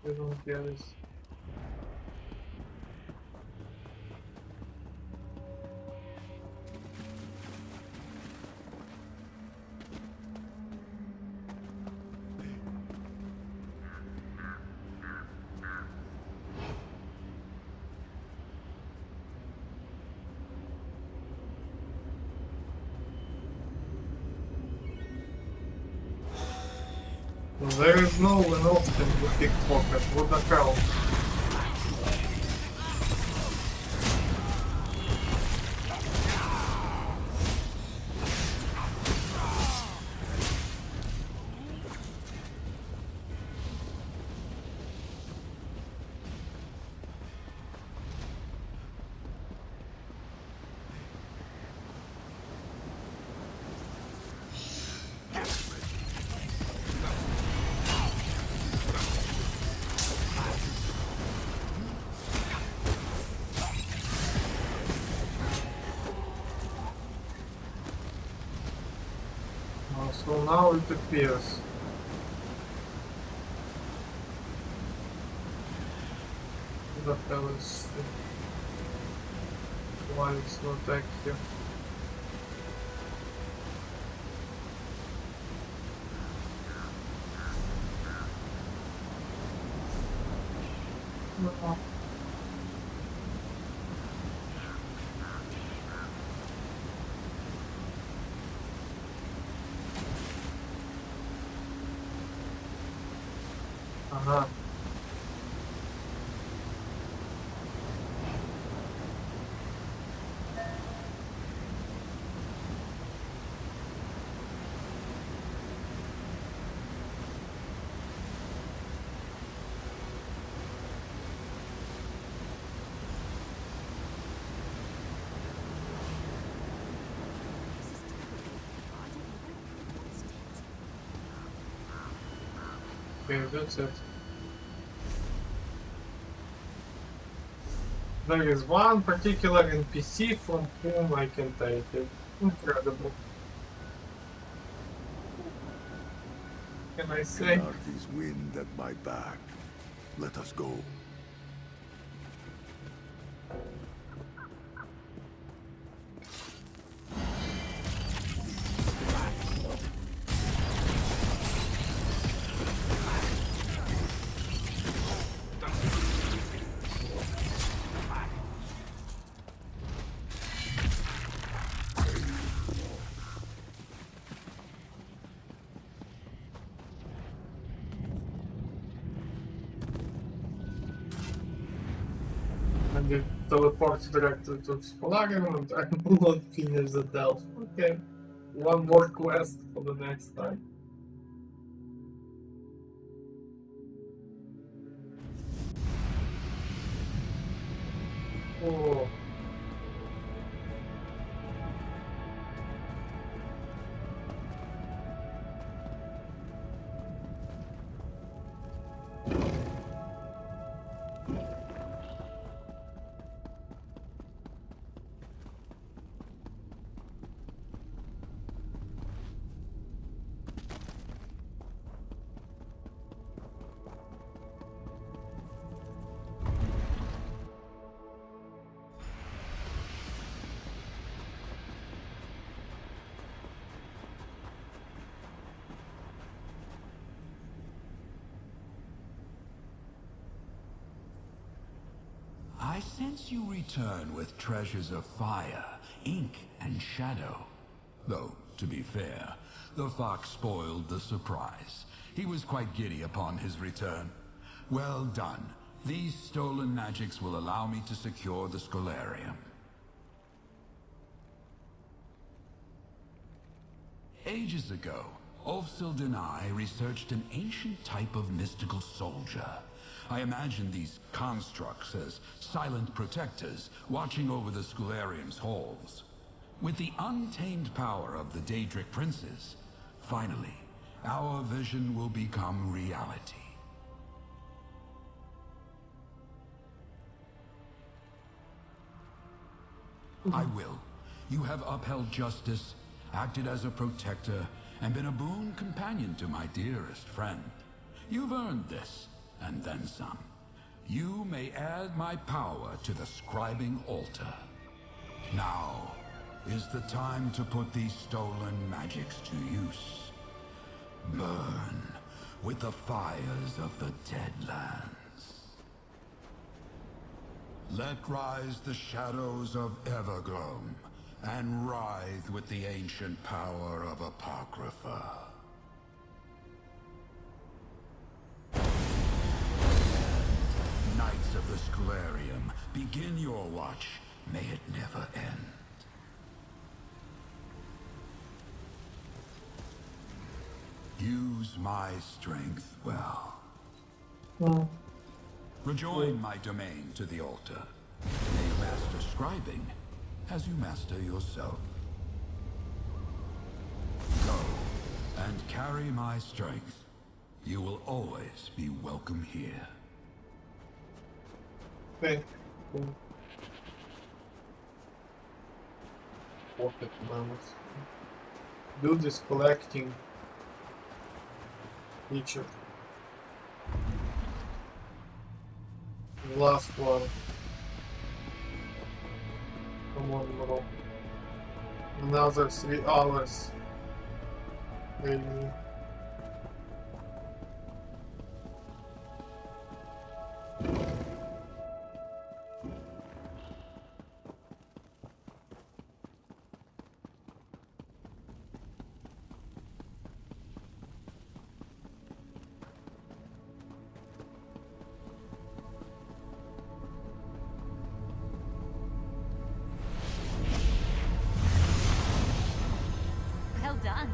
They don't get it. There is no an option to pickpocket. What the hell? So now it appears. What the hell is it? Why it's not active? No. Aha. Okay, that's it. There is one particular NPC from whom I can take it. Incredible. Can I say? Nardi's wind at my back. Let us go. And it teleports directly to Spolarium and I will not finish the delve. Okay. One more quest for the next time. Oh. I sense you return with treasures of fire, ink, and shadow. Though, to be fair, the fox spoiled the surprise. He was quite giddy upon his return. Well done. These stolen magics will allow me to secure the Scholarium. Ages ago, Ulfsild and I researched an ancient type of mystical soldier. I imagine these constructs as silent protectors watching over the Scholarium's halls. With the untamed power of the Daedric princes, finally, our vision will become reality. I will. You have upheld justice, acted as a protector, and been a boon companion to my dearest friend. You've earned this, and then some. You may add my power to the scribing altar. Now is the time to put these stolen magics to use. Burn with the fires of the Deadlands. Let rise the shadows of Evergloam, and writhe with the ancient power of Apocrypha. Knights of the Scholarium, begin your watch. May it never end. Use my strength well. Rejoin my domain to the altar. May you master scribing as you master yourself. Go and carry my strength. You will always be welcome here. Okay. Cool. Pocket mammoth. Do this collecting feature. Last one. Come on, bro. Another 3 hours. Maybe. Well done.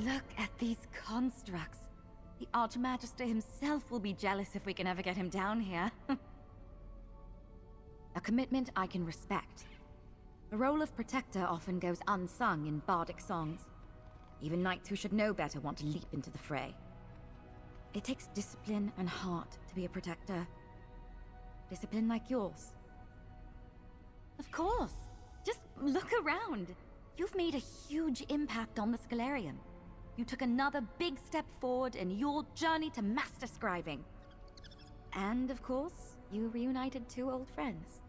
Look at these constructs. The Archmagister himself will be jealous if we can ever get him down here. A commitment I can respect. The role of protector often goes unsung in bardic songs. Even knights who should know better want to leap into the fray. It takes discipline and heart to be a protector. Discipline like yours. Of course. Just look around. You've made a huge impact on the Scholarium. You took another big step forward in your journey to master scribing. And of course, you reunited 2 old friends.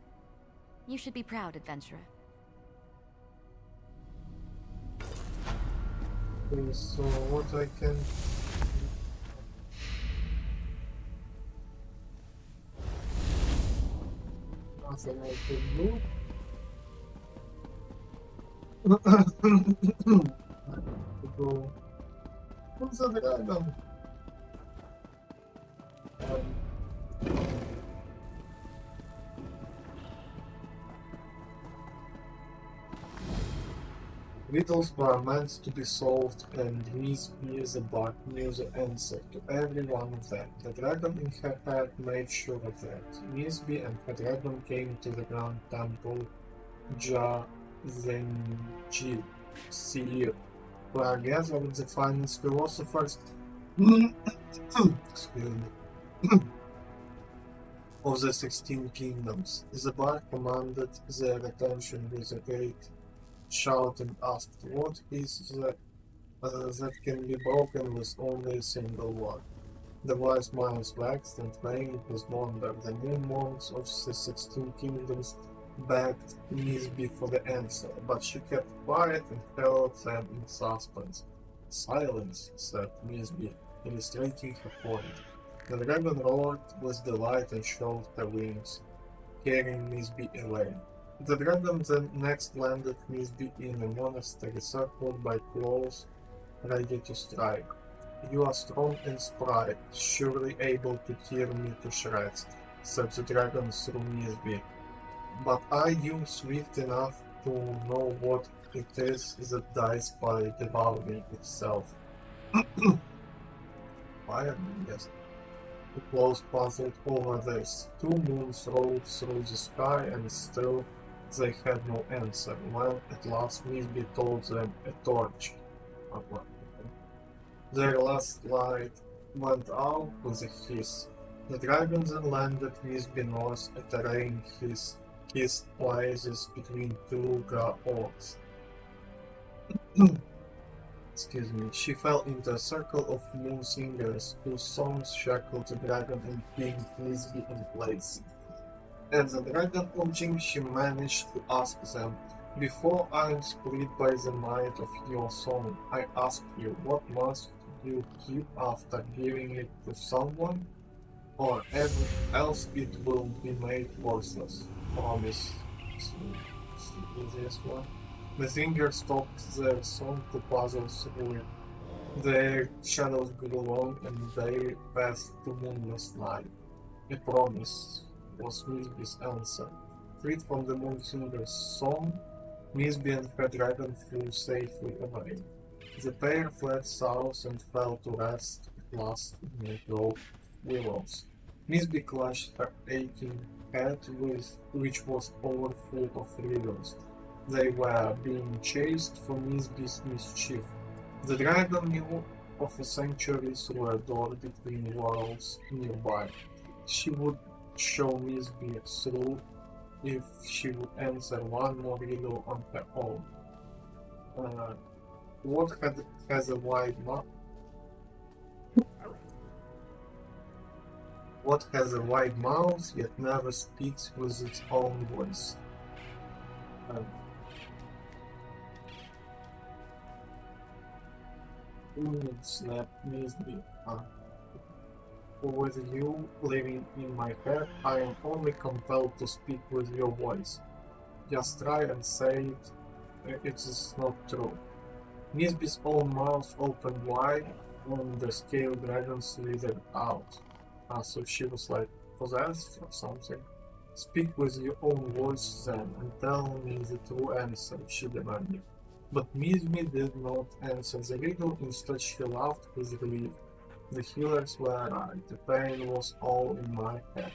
You should be proud, adventurer. Okay, so what I can... Nothing I can do. To go... What's the dragon? Riddles were meant to be solved, and Newbie the bard knew the answer to every one of them. The dragon in her head made sure of that. Newbie and her dragon came to the Grand Temple Jazenjil Seer, where gathered the finest philosophers excuse me, of the 16 kingdoms. The bard commanded their attention with a great shout and asked, what is that can be broken with only a single word? The wise minds waxed and waned with wonder. The new monks of the 16 kingdoms begged Newbie for the answer, but she kept quiet and held them in suspense. Silence, said Newbie, illustrating her point. The dragon roared with delight and showed her wings, carrying Misby away. The dragon then next landed Misby in a monastery circled by claws ready to strike. You are strong and spry, surely able to tear me to shreds, said the dragon through Misby. But are you swift enough to know what it is that dies by devouring itself? Fire, yes. The claws puzzled over this. 2 moons rolled through the sky and still they had no answer, when at last Misby told them a torch. Their last light went out with a hiss. The dragon then landed Misby north at a rain kissed oasis between 2 orcs. Excuse me. She fell into a circle of moon singers whose songs shackled the dragon and pinned Misby in place. At the dragon lodging, she managed to ask them, "Before I am split by the might of your song, I ask you, what must you keep after giving it to someone? Or else it will be made worthless. Promise." This one. The singers stopped their song to puzzle through it. Their shadows grew long and they passed to moonless night. A promise was Misby's answer. Freed from the moon singer's song, Misby and her dragon flew safely away. The pair fled south and fell to rest at last in a grove of willows. Misby clutched her aching head, which was overfull of riddles. They were being chased for Misby's mischief. The dragon knew of a sanctuary through a door between walls nearby. She would show Misby through if she would answer one more riddle on her own. What has a wide mouth? What has a wide mouth yet never speaks with its own voice? Snapped Misby. With you living in my head, I am only compelled to speak with your voice. Just try and say it. It is not true. Misby's own mouth opened wide, and the scale dragon slithered out. So she was like possessed or something. Speak with your own voice then, and tell me the true answer, she demanded. But Misby did not answer the riddle, instead she laughed with relief. The healers were right, the pain was all in my head.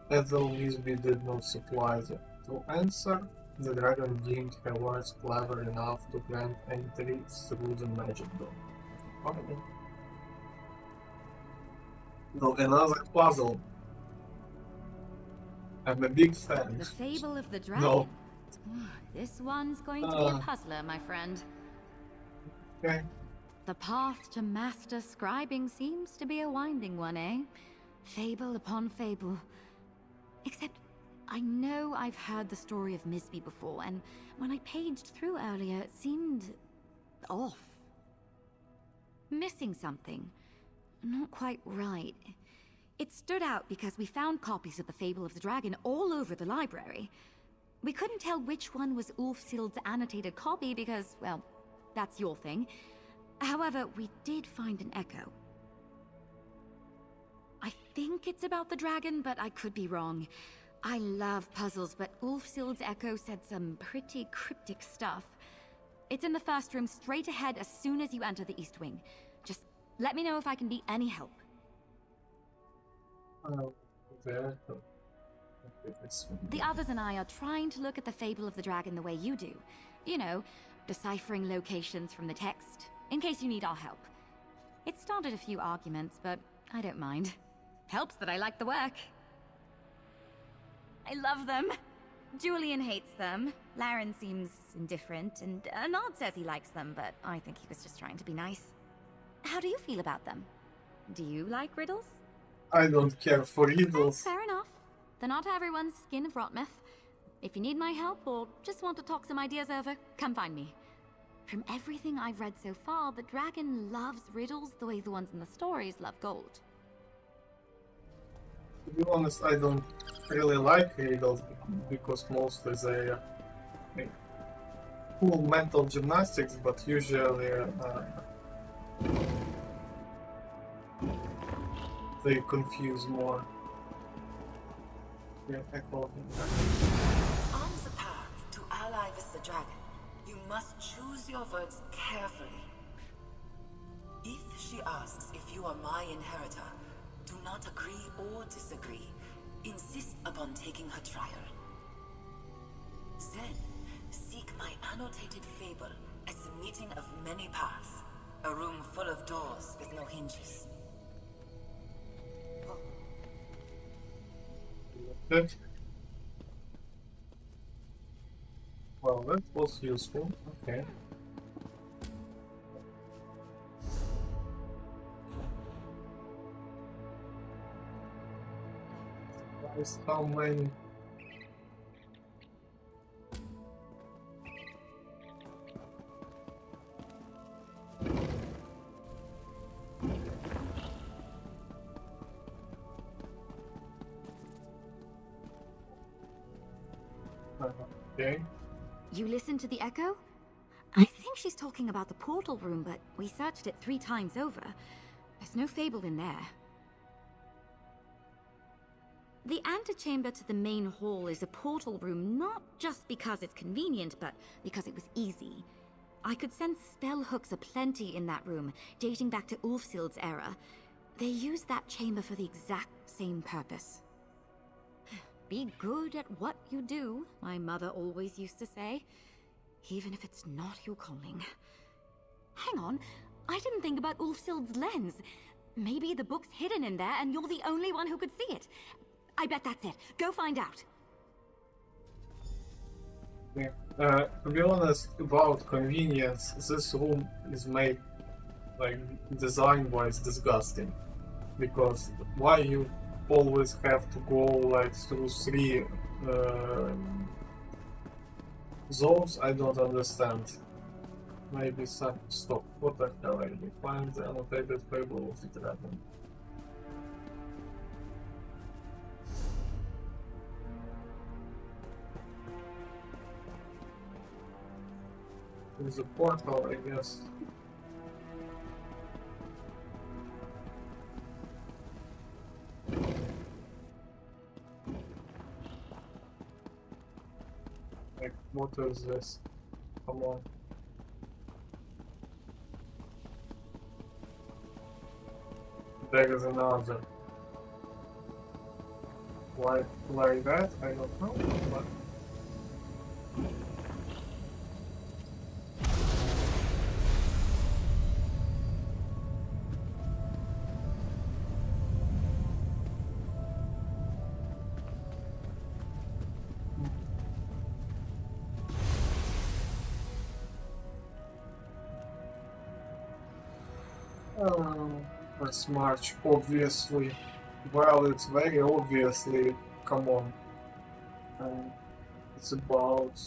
As though Misby did not supply the true answer, the dragon deemed her words clever enough to grant entry through the magic door. Okay. So another puzzle. I'm a big fan. The Fable of the Dragon. No. This one's going to be a puzzler, my friend. Okay. The path to master scribing seems to be a winding one, eh? Fable upon fable. Except, I know I've heard the story of Misby before, and when I paged through earlier, it seemed off. Missing something. Not quite right. It stood out because we found copies of the Fable of the Dragon all over the library. We couldn't tell which one was Ulfsild's annotated copy because, well, that's your thing. However, we did find an echo. I think it's about the dragon, but I could be wrong. I love puzzles, but Ulfsild's echo said some pretty cryptic stuff. It's in the first room straight ahead as soon as you enter the East Wing. Just let me know if I can be any help. There. The others and I are trying to look at the Fable of the Dragon the way you do. You know, deciphering locations from the text, in case you need our help. It started a few arguments, but I don't mind. Helps that I like the work. I love them. Julian hates them. Laren seems indifferent, and Nod says he likes them, but I think he was just trying to be nice. How do you feel about them? Do you like riddles? I don't care for riddles. Fair enough. They're not everyone's skin of Rotmouth. If you need my help or just want to talk some ideas over, come find me. From everything I've read so far, the dragon loves riddles the way the ones in the stories love gold. To be honest, I don't really like riddles because mostly they are cool mental gymnastics, but usually they confuse more. Yeah, I call him that. On the path to ally with the dragon, you must choose your words carefully. If she asks if you are my inheritor, do not agree or disagree. Insist upon taking her trial. Then, seek my annotated fable as the meeting of many paths. A room full of doors with no hinges. Good. Well, that was useful. Okay. Surprised how many. Okay. You listened to the echo? I think she's talking about the portal room, but we searched it 3 times over. There's no fable in there. The antechamber to the main hall is a portal room, not just because it's convenient, but because it was easy. I could sense spell hooks aplenty in that room, dating back to Ulfsild's era. They used that chamber for the exact same purpose. Be good at what you do, my mother always used to say. Even if it's not your calling. Hang on, I didn't think about Ulfsild's lens. Maybe the book's hidden in there and you're the only one who could see it. I bet that's it. Go find out. Yeah. To be honest, about convenience, this room is made, like, design-wise disgusting. Because why you always have to go, like, through 3 zones, I don't understand. Maybe some... Stop, what the hell? I find the annotated fable of the dragon. There's a portal, I guess. Like, what is this? Come on. There is another. Why like that? I don't know, but... Let's march, obviously. Well, it's very obviously, come on. It's about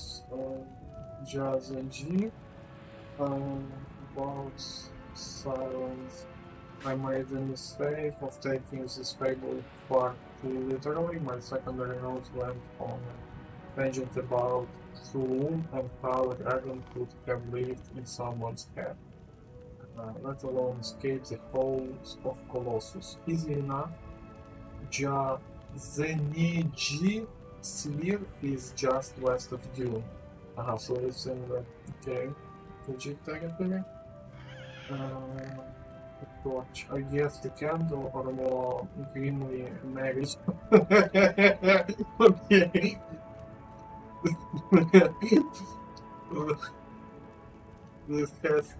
Jazz and G. About silence. I made the mistake of taking this fable far too literally. My secondary notes went on a tangent about Thulum and how a dragon could have lived in someone's head. Let alone escape the halls of Colossus. Easy enough. Zeniji Sphere is just west of Dune. So it's in the Fuji territory. Torch. I guess the candle or more grimly marriage. Okay. This has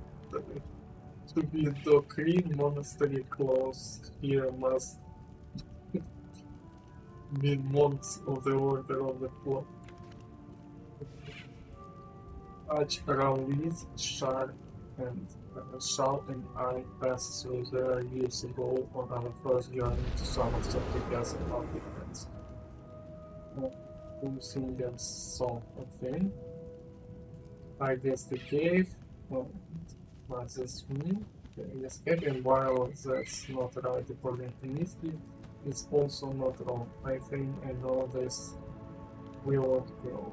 to be the Green Monastery close. Here must be monks of the Order of the Clock. Arch around Leeds, Shard, and Shao and I passed through there years ago on our first journey to some of the castle of defense. Who sing song of thing. I guess the cave. What does this mean? Escaping while that's not right according to Misty. is also not wrong. I think I know this will grow.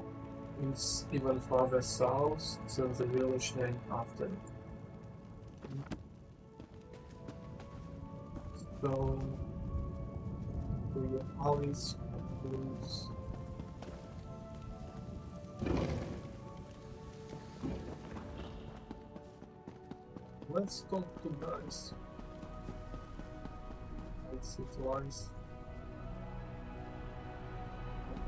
It's even farther south than the village named after it. So, we always lose. Let's talk to guys. I see twice.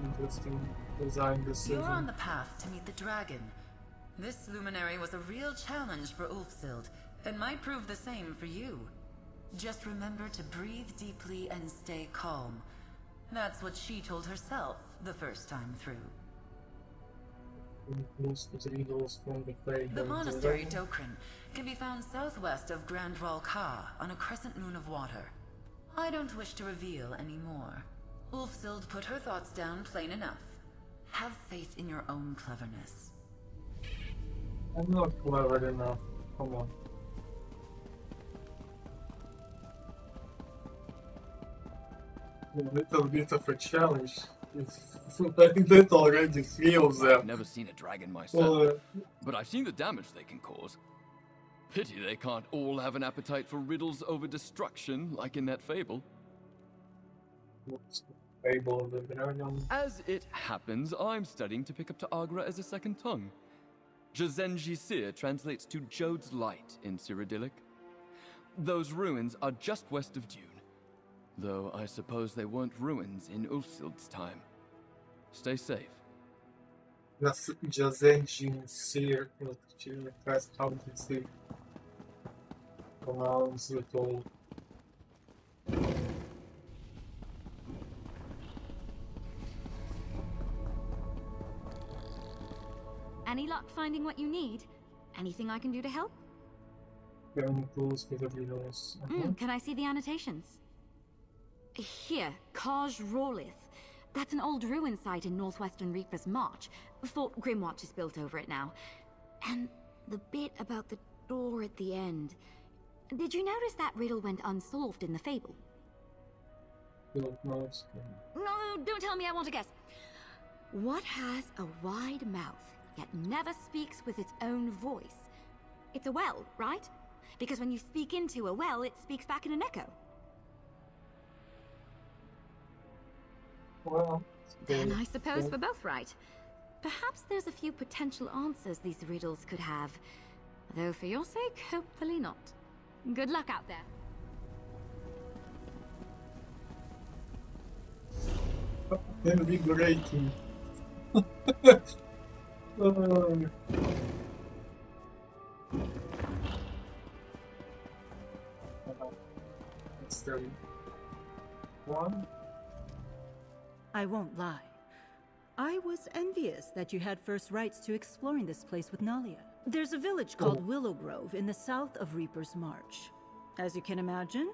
Interesting design decision. You're on the path to meet the dragon. This luminary was a real challenge for Ulfsild, and might prove the same for you. Just remember to breathe deeply and stay calm. That's what she told herself the first time through. The monastery Dokrin can be found southwest of Grand Ral Ka on a crescent moon of water. I don't wish to reveal any more. Ulfsild put her thoughts down plain enough. Have faith in your own cleverness. I'm not clever enough. Come on. A little bit of a challenge. I did already feel them. I've never seen a dragon myself, but I've seen the damage they can cause. Pity they can't all have an appetite for riddles over destruction, like in that fable. Fable of the dragon. As it happens, I'm studying to pick up Ta'agra as a second tongue. Jazenji Sir translates to Jode's Light in Cyrodiilic. Those ruins are just west of Dune, though I suppose they weren't ruins in Ulfsild's time. Stay safe. Jazenji Sir, how did they pronounce it all? Any luck finding what you need? Anything I can do to help? Can Can I see the annotations? Here, Kaj Rawlith. That's an old ruin site in northwestern Reaper's March. Fort Grimwatch is built over it now. And the bit about the door at the end. Did you notice that riddle went unsolved in the fable? No, don't tell me, I want to guess. What has a wide mouth, yet never speaks with its own voice? It's a well, right? Because when you speak into a well, it speaks back in an echo. Well, then I suppose we're both right. Perhaps there's a few potential answers these riddles could have. Though for your sake, hopefully not. Good luck out there. Invigorating. It's the one. I won't lie. I was envious that you had first rights to exploring this place with Nalia. There's a village called Willow Grove in the south of Reaper's March. As you can imagine,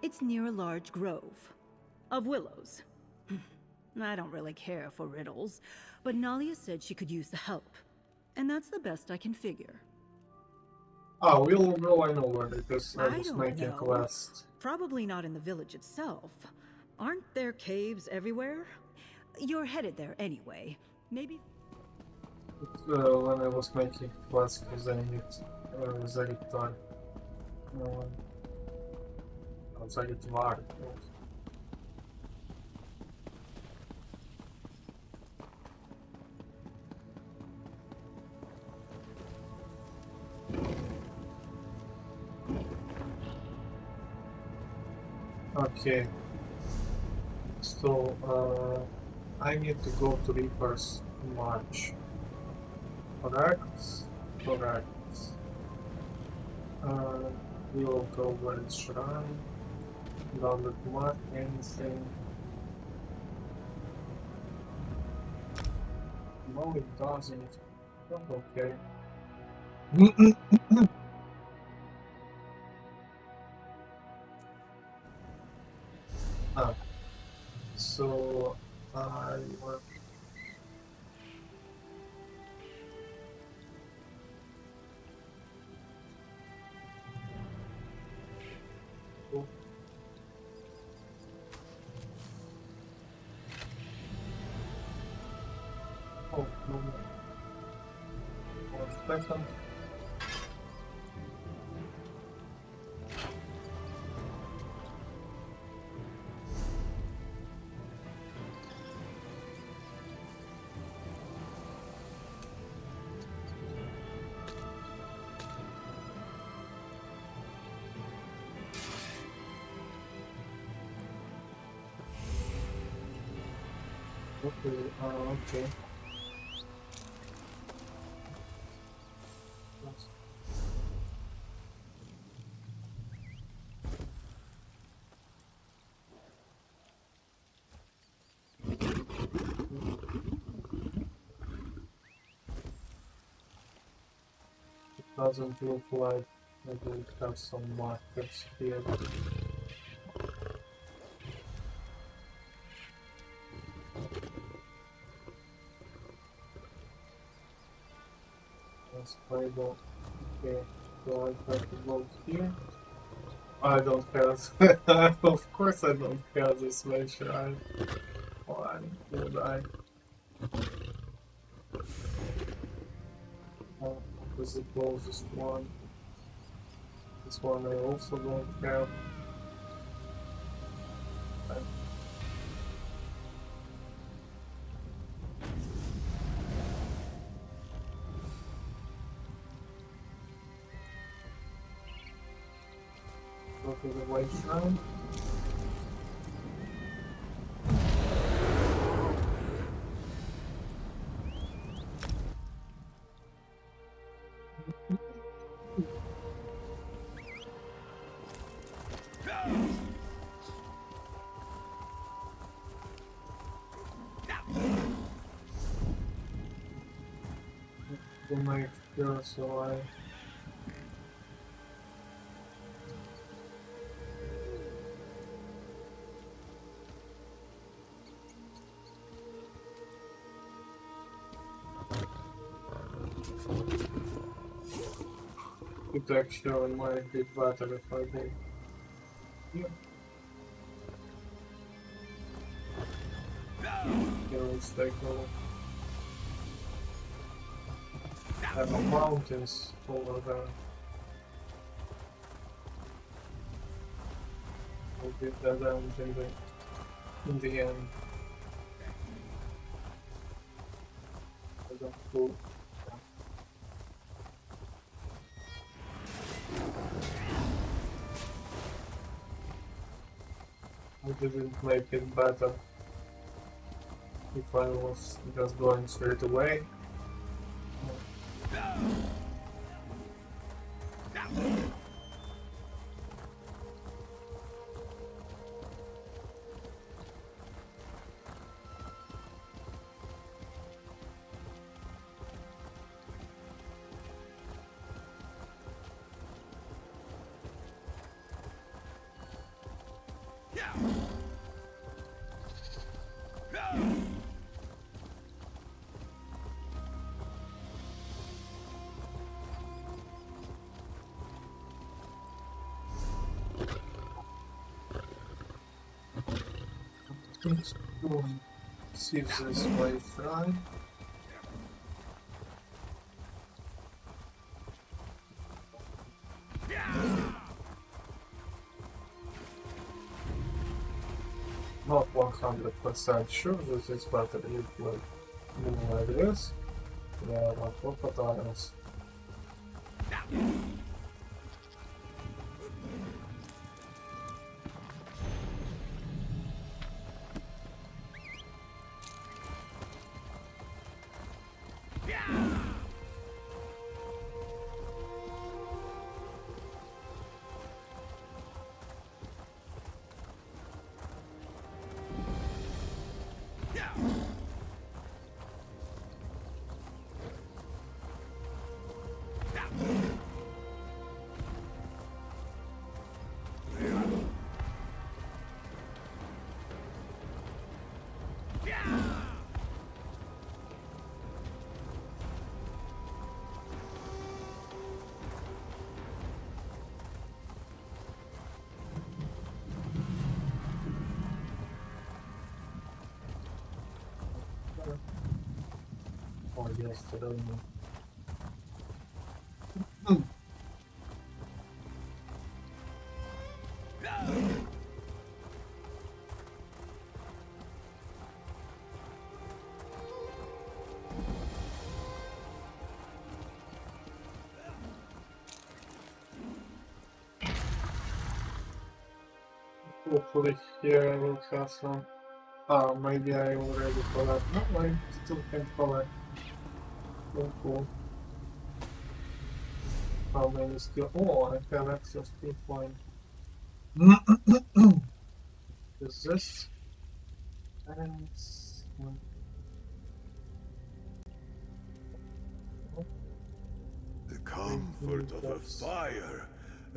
it's near a large grove of willows. I don't really care for riddles, but Nalia said she could use the help. And that's the best I can figure. Oh, Willow Grove, I know where it is. I was making a quest. Probably not in the village itself. Aren't there caves everywhere? You're headed there anyway. Maybe... when I was making quest for Zenit, Zeritar. Zeritar. Okay. So, I need to go to Reaper's March. Correct? Correct. We will go where it's shrine. Doesn't mark anything. No, it doesn't. Okay. So I want second. Okay, okay. Yes. It doesn't look like maybe we have some markers here. Let's play the. Okay, so I have to go here. I don't have. Of course, I don't have this measure. Why would I? What is the closest one? This one I also don't have. Go to the white shrine. To make sure, so I. It actually might be better if I go here. Here, let's take a look. There are mountains over there. I'll get that end in the end. I don't go. I didn't make it better if I was just going straight away. Let's go and see if this way right. Not 100% sure that it's better if like move like this. Yeah, but what else? Oh yes, I don't know. Hopefully here I will have some. Ah, maybe I already collect. No, I still can collect. Oh, cool. How many skill? Oh, I have extra skill point. Is this? And The comfort of a fire,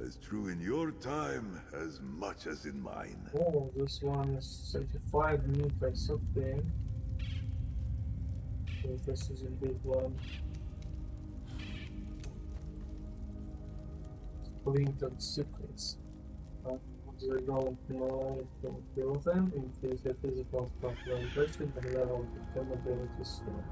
as true in your time as much as in mine. oh, this one is 35 meters. Okay. So this is a big one. Splintered secrets. They don't know it can kill them in case the physical fragmentation and level of them abilities slow.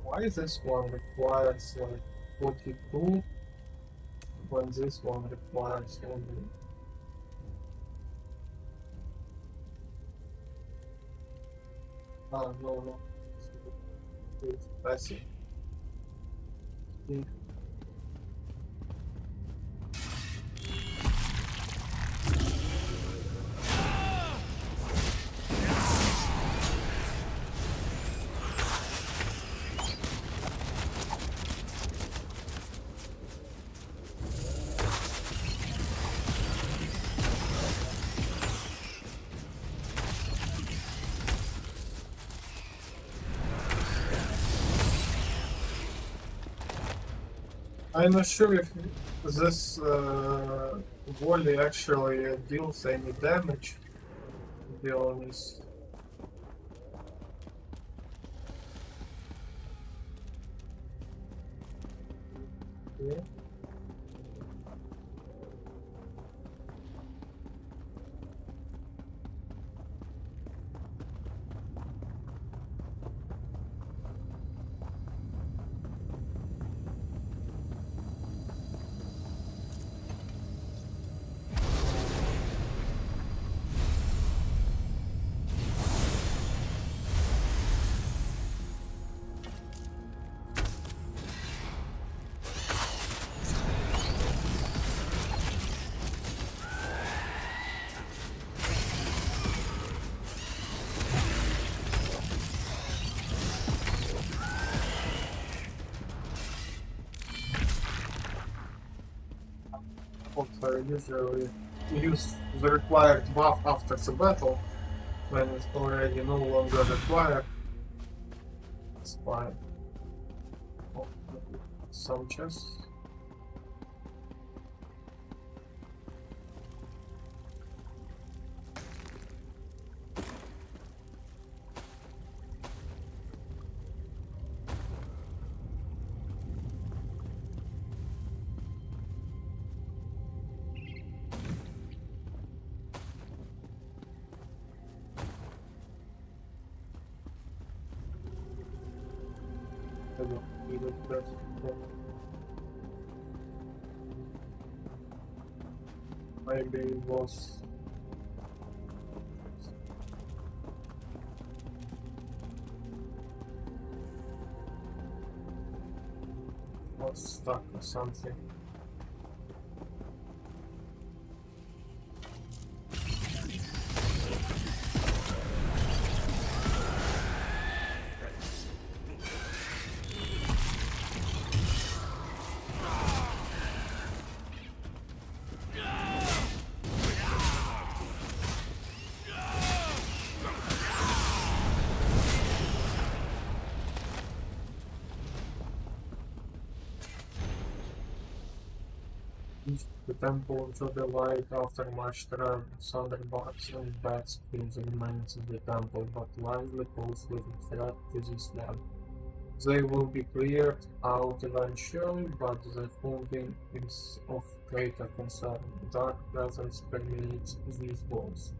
Why this one requires like 42 when this one requires only? Ah, no. It's passive. I'm not sure if this volley actually deals any damage, to be honest. Yeah. I usually use the required buff after the battle when it's already no longer required. It's fine. Oh, some chests. Maybe it was stuck or something. The temple to the light after much travel, thunderbolts and bats fill the remains of the temple, but lively pose with a threat to this one. They will be cleared out eventually, but the holding is of greater concern. Dark presence permeates these walls.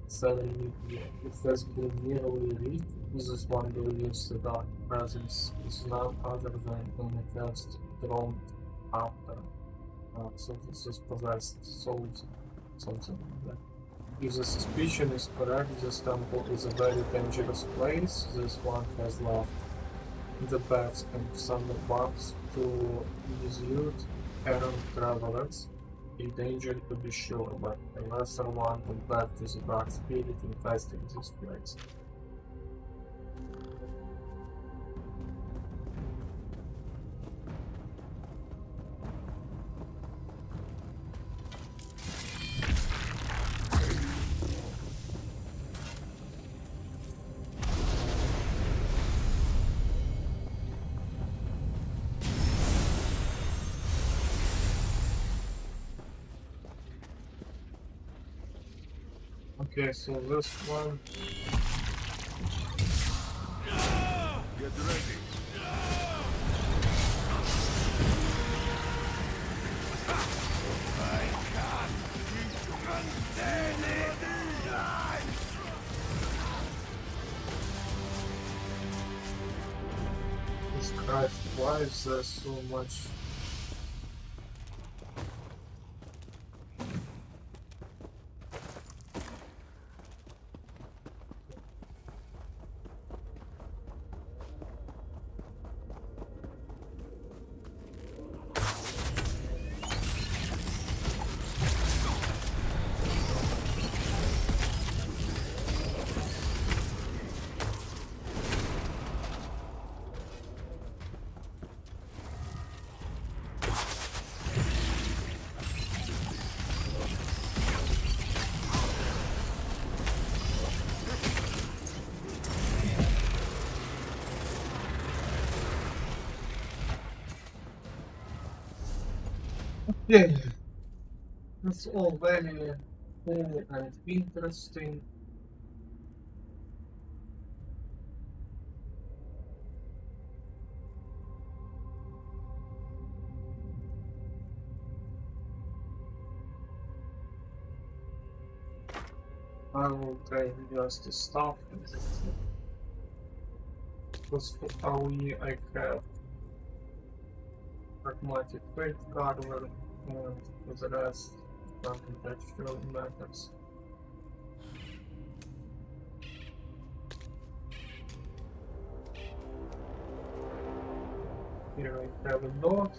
7 nuclear. It has been nearly reached. This one believes the dark presence is none other than an test drawn after. So this is possessed soul, something like that. If the suspicion is correct, this temple is a very dangerous place. This one has left the bats and some bugs to misuse errant travelers. A danger to be sure, but a lesser one went back to the dark spirit infesting this place. Okay, so this one. Get ready. Jesus Christ, why is there so much? Yeah, it's all very cool and interesting. I will try just the stuff because for AoE I have pragmatic fate cover and for the rest nothing that really matters. Here I have a dot.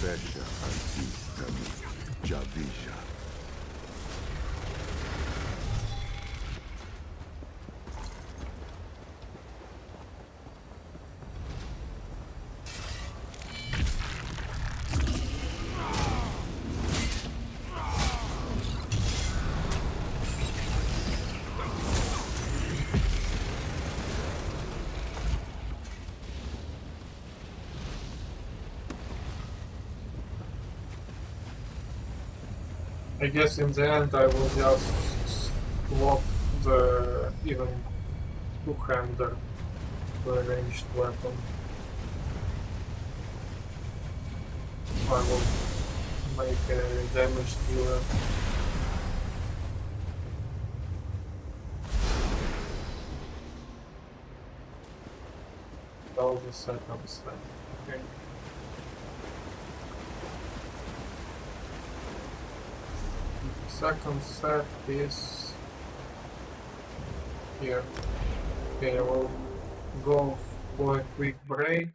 Vesha Antistami Javisha. I guess in the end I will just swap the even two-hander to a ranged weapon. I will make a damage dealer. All the seconds left. Okay. Second set is here. Okay, I will go for a quick break.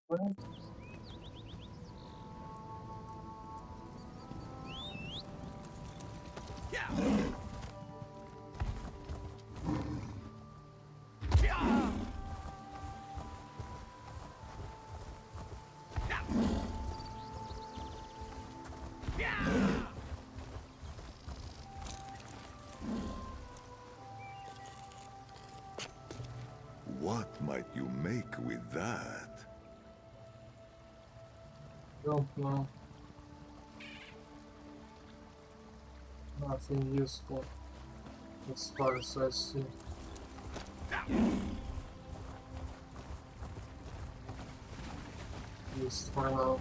Right. What might you make with that? Don't know. Nothing useful as far as I see. At least for now.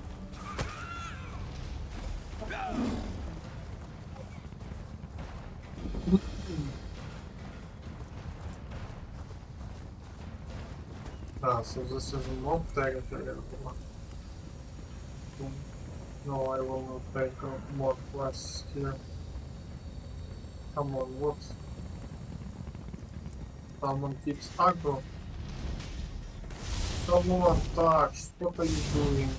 So this is mob territory. No, I will not take more quests here. Come on, what? Someone keeps aggro. Come on, touch. What are you doing?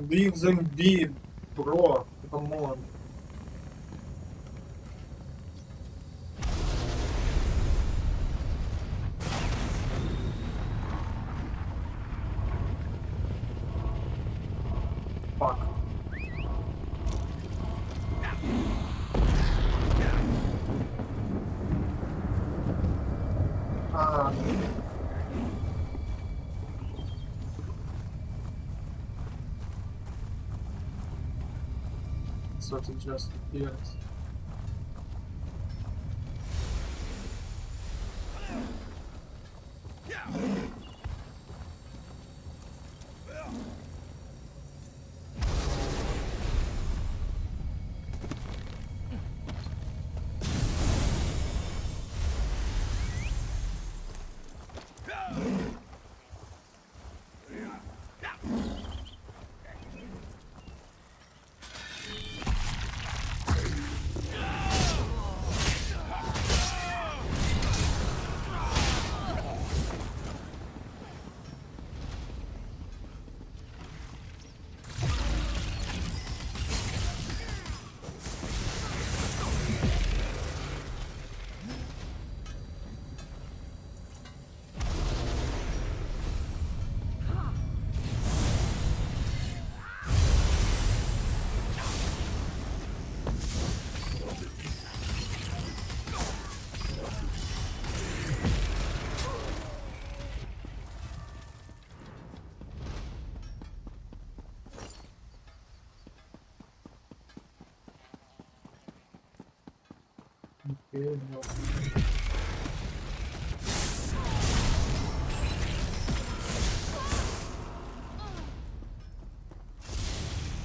Leave them be, bro. Come on. Fuck. Ah. So it just appeared. Okay, no.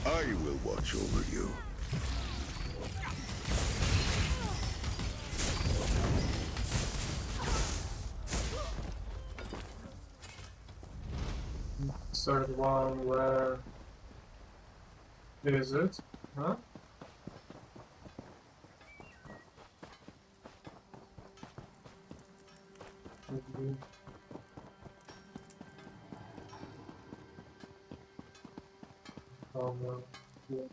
I will watch over you. Third one, where is it? Huh? Maybe. Oh no. Yeah.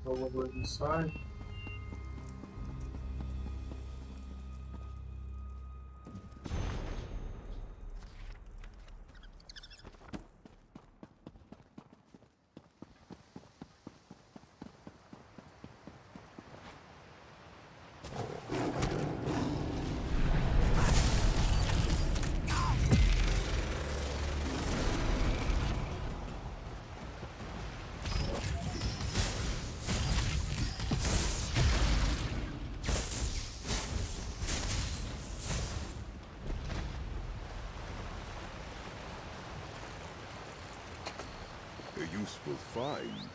Probably inside. A useful find.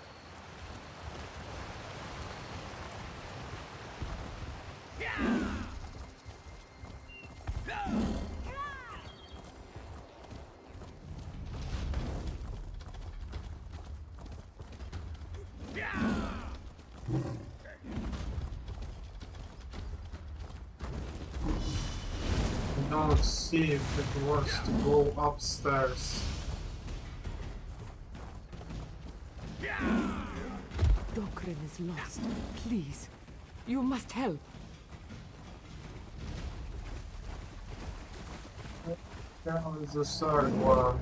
to see if it works to go upstairs. Dokrin is lost. Please, you must help. Now is the third one.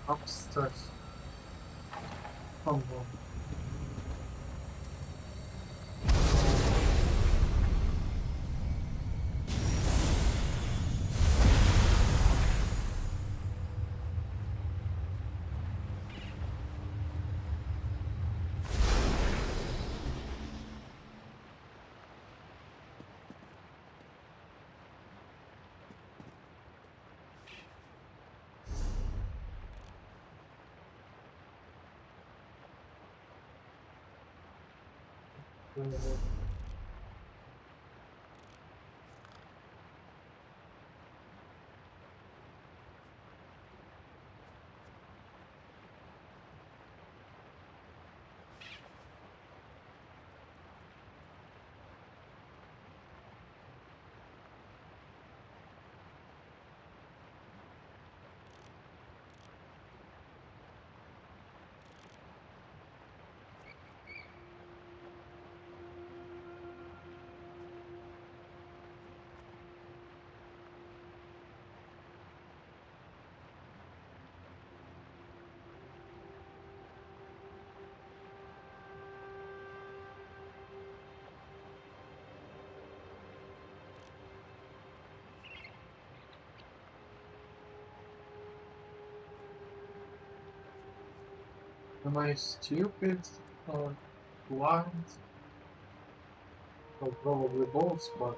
Upstairs. Come on. Am I stupid or blind? Well, probably both, but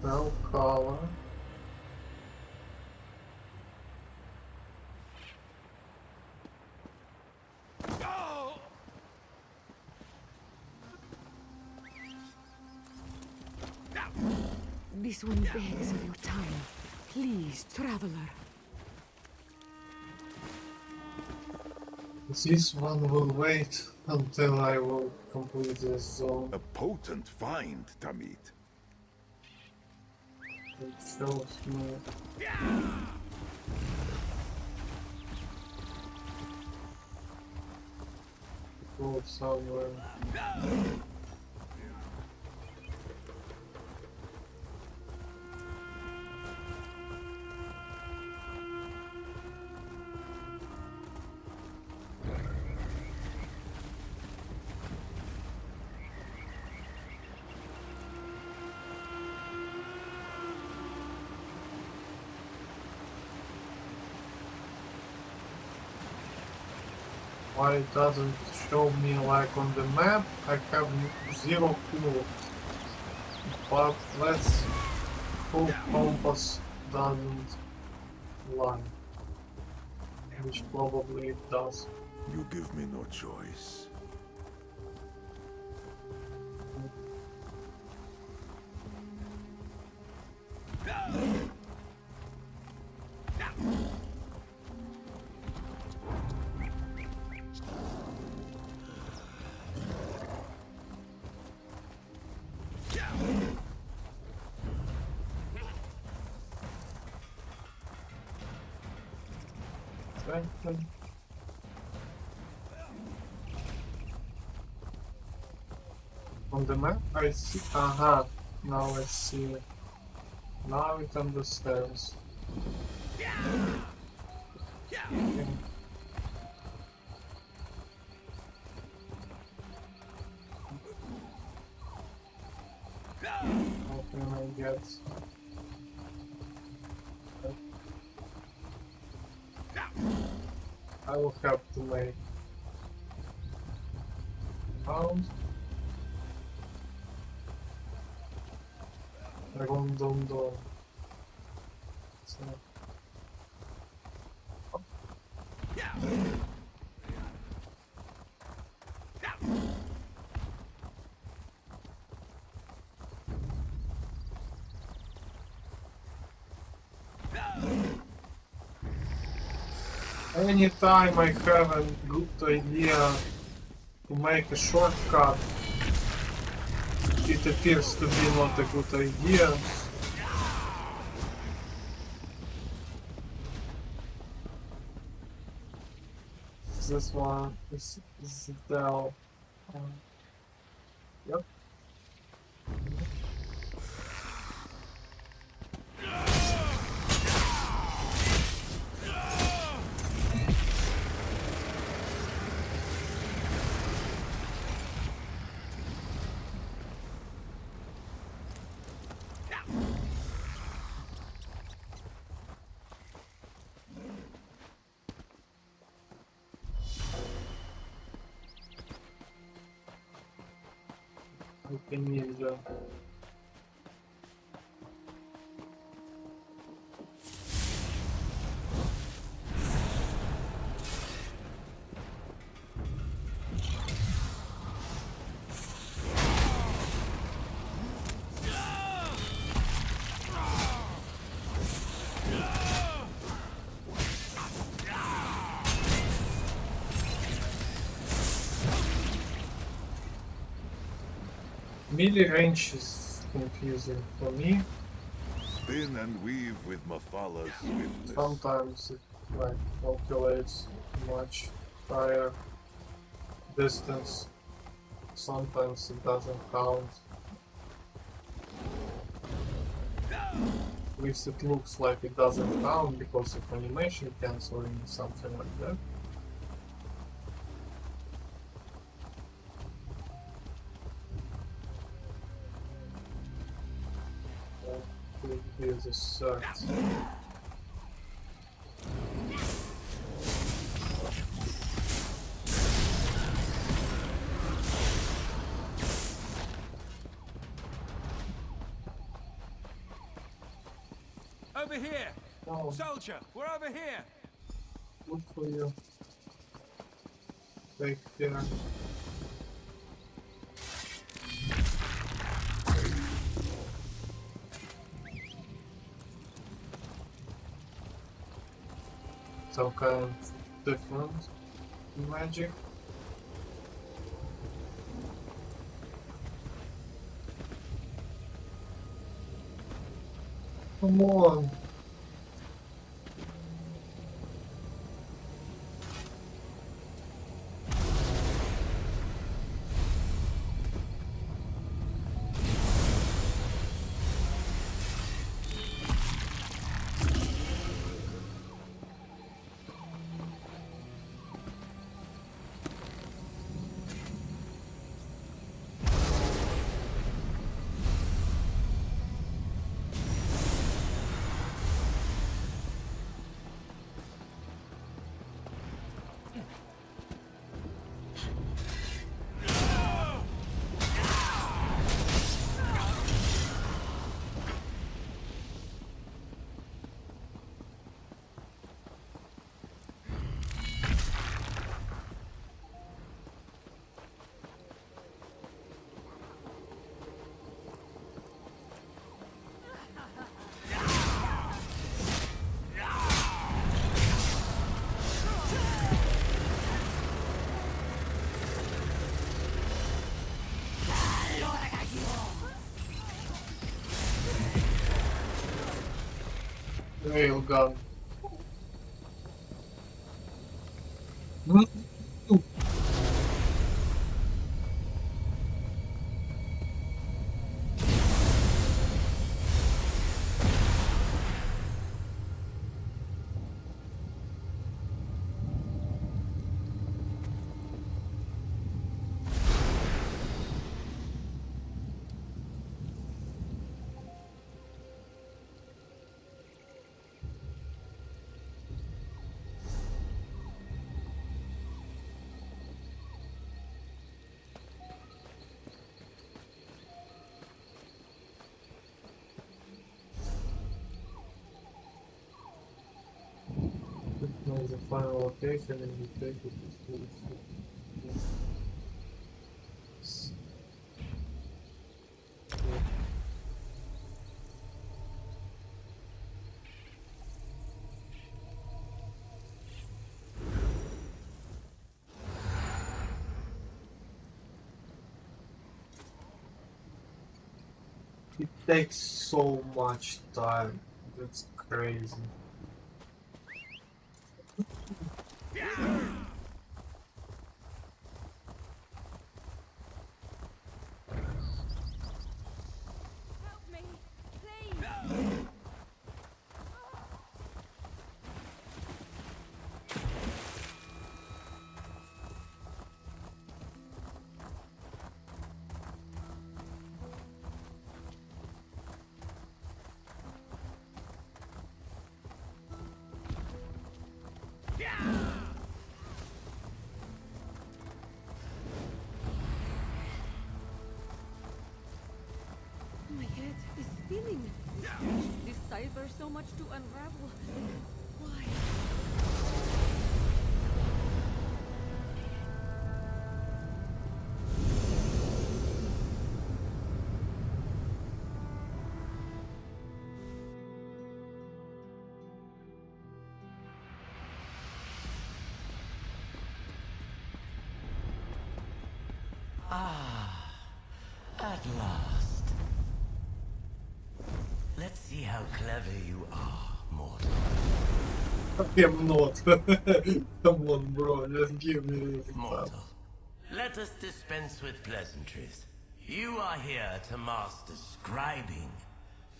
no color. This one begs of your time. Please, traveler. This one will wait until I will complete this zone. A potent find, Tamid. It shows me. Go somewhere. Why it doesn't show me like on the map? I have zero clue. But let's hope compass doesn't lie. Which probably it does. You give me no choice. Strengthen. On the map, I see. Aha! Now I see it. Now it's on the stairs. Okay. How can I get? I will have to make pound. Redondo. So. Anytime I have a good idea to make a shortcut, it appears to be not a good idea. This one is Dell. Yep. Ninja. Melee range is confusing for me. Spin and weave with Mafala's swiftness. Sometimes it like calculates much higher distance. Sometimes it doesn't count. At least it looks like it doesn't count because of animation cancelling, something like that. Here's a set. Over here! Oh. Soldier, we're over here! Good for you. Take care. Some kind of different magic. Come on. Railgun. Recognize the final location and you take it to full It takes so much time. That's crazy. My head is spinning. This cipher so much to unravel. Why? Ah, at last. Let's see how clever you are, mortal. I am not. Come on, bro, just give me this. Mortal, let us dispense with pleasantries. You are here to master scribing,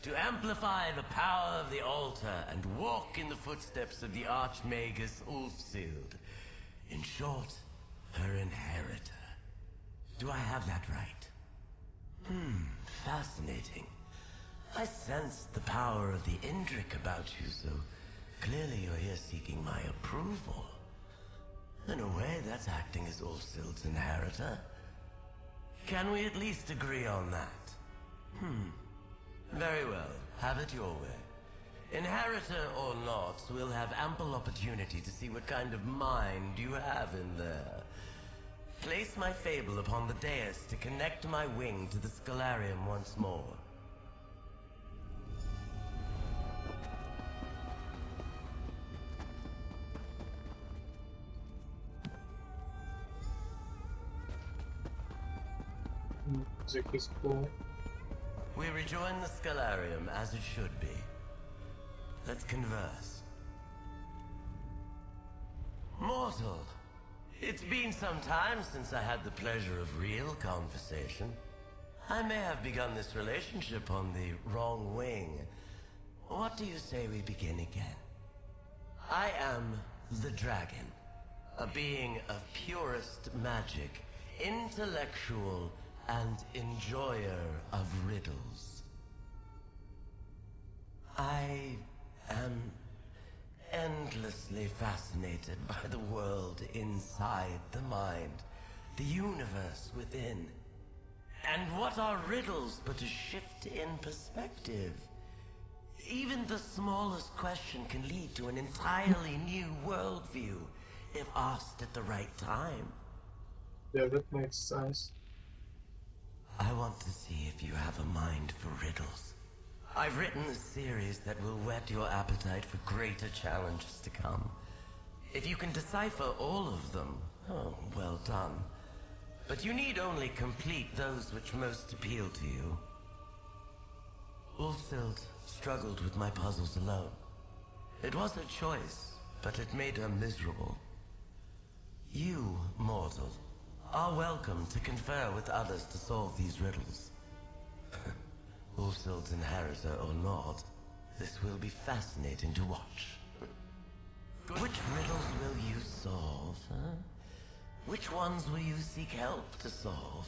to amplify the power of the altar and walk in the footsteps of the Archmagus Ulfsild. In short, her inheritor. Do I have that right? Fascinating. I sensed the power of the Indrik about you, so clearly you're here seeking my approval. In a way, that's acting as Ulfsild's inheritor. Can we at least agree on that? Very well. Have it your way. Inheritor or not, we'll have ample opportunity to see what kind of mind you have in there. Place my fable upon the dais to connect my wing to the Scalarium once more. Music is cool. We rejoin the Scalarium as it should be. Let's converse. Mortal, it's been some time since I had the pleasure of real conversation. I may have begun this relationship on the wrong wing. What do you say we begin again? I am the dragon, a being of purest magic, intellectual and enjoyer of riddles. I am endlessly fascinated by the world inside the mind, the universe within. And what are riddles but a shift in perspective? Even the smallest question can lead to an entirely new worldview, if asked at the right time. Yeah, that makes sense. I want to see if you have a mind for riddles. I've written a series that will whet your appetite for greater challenges to come. If you can decipher all of them, oh, well done. But you need only complete those which most appeal to you. Ulfsild struggled with my puzzles alone. It was her choice, but it made her miserable. You, mortal, are welcome to confer with others to solve these riddles. Ulfsild's inheritor or not, this will be fascinating to watch. Which riddles will you solve, huh? Which ones will you seek help to solve?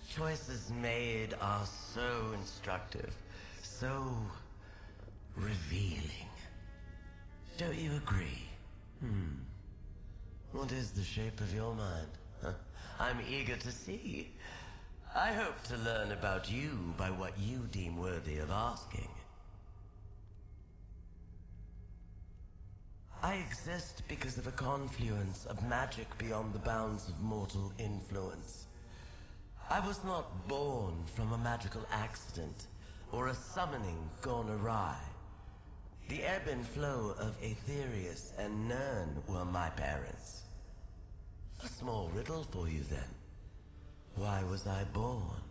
Choices made are so instructive, so revealing. Don't you agree? What is the shape of your mind? Huh? I'm eager to see. I hope to learn about you by what you deem worthy of asking. I exist because of a confluence of magic beyond the bounds of mortal influence. I was not born from a magical accident or a summoning gone awry. The ebb and flow of Aetherius and Nern were my parents. A small riddle for you then. Why was I born?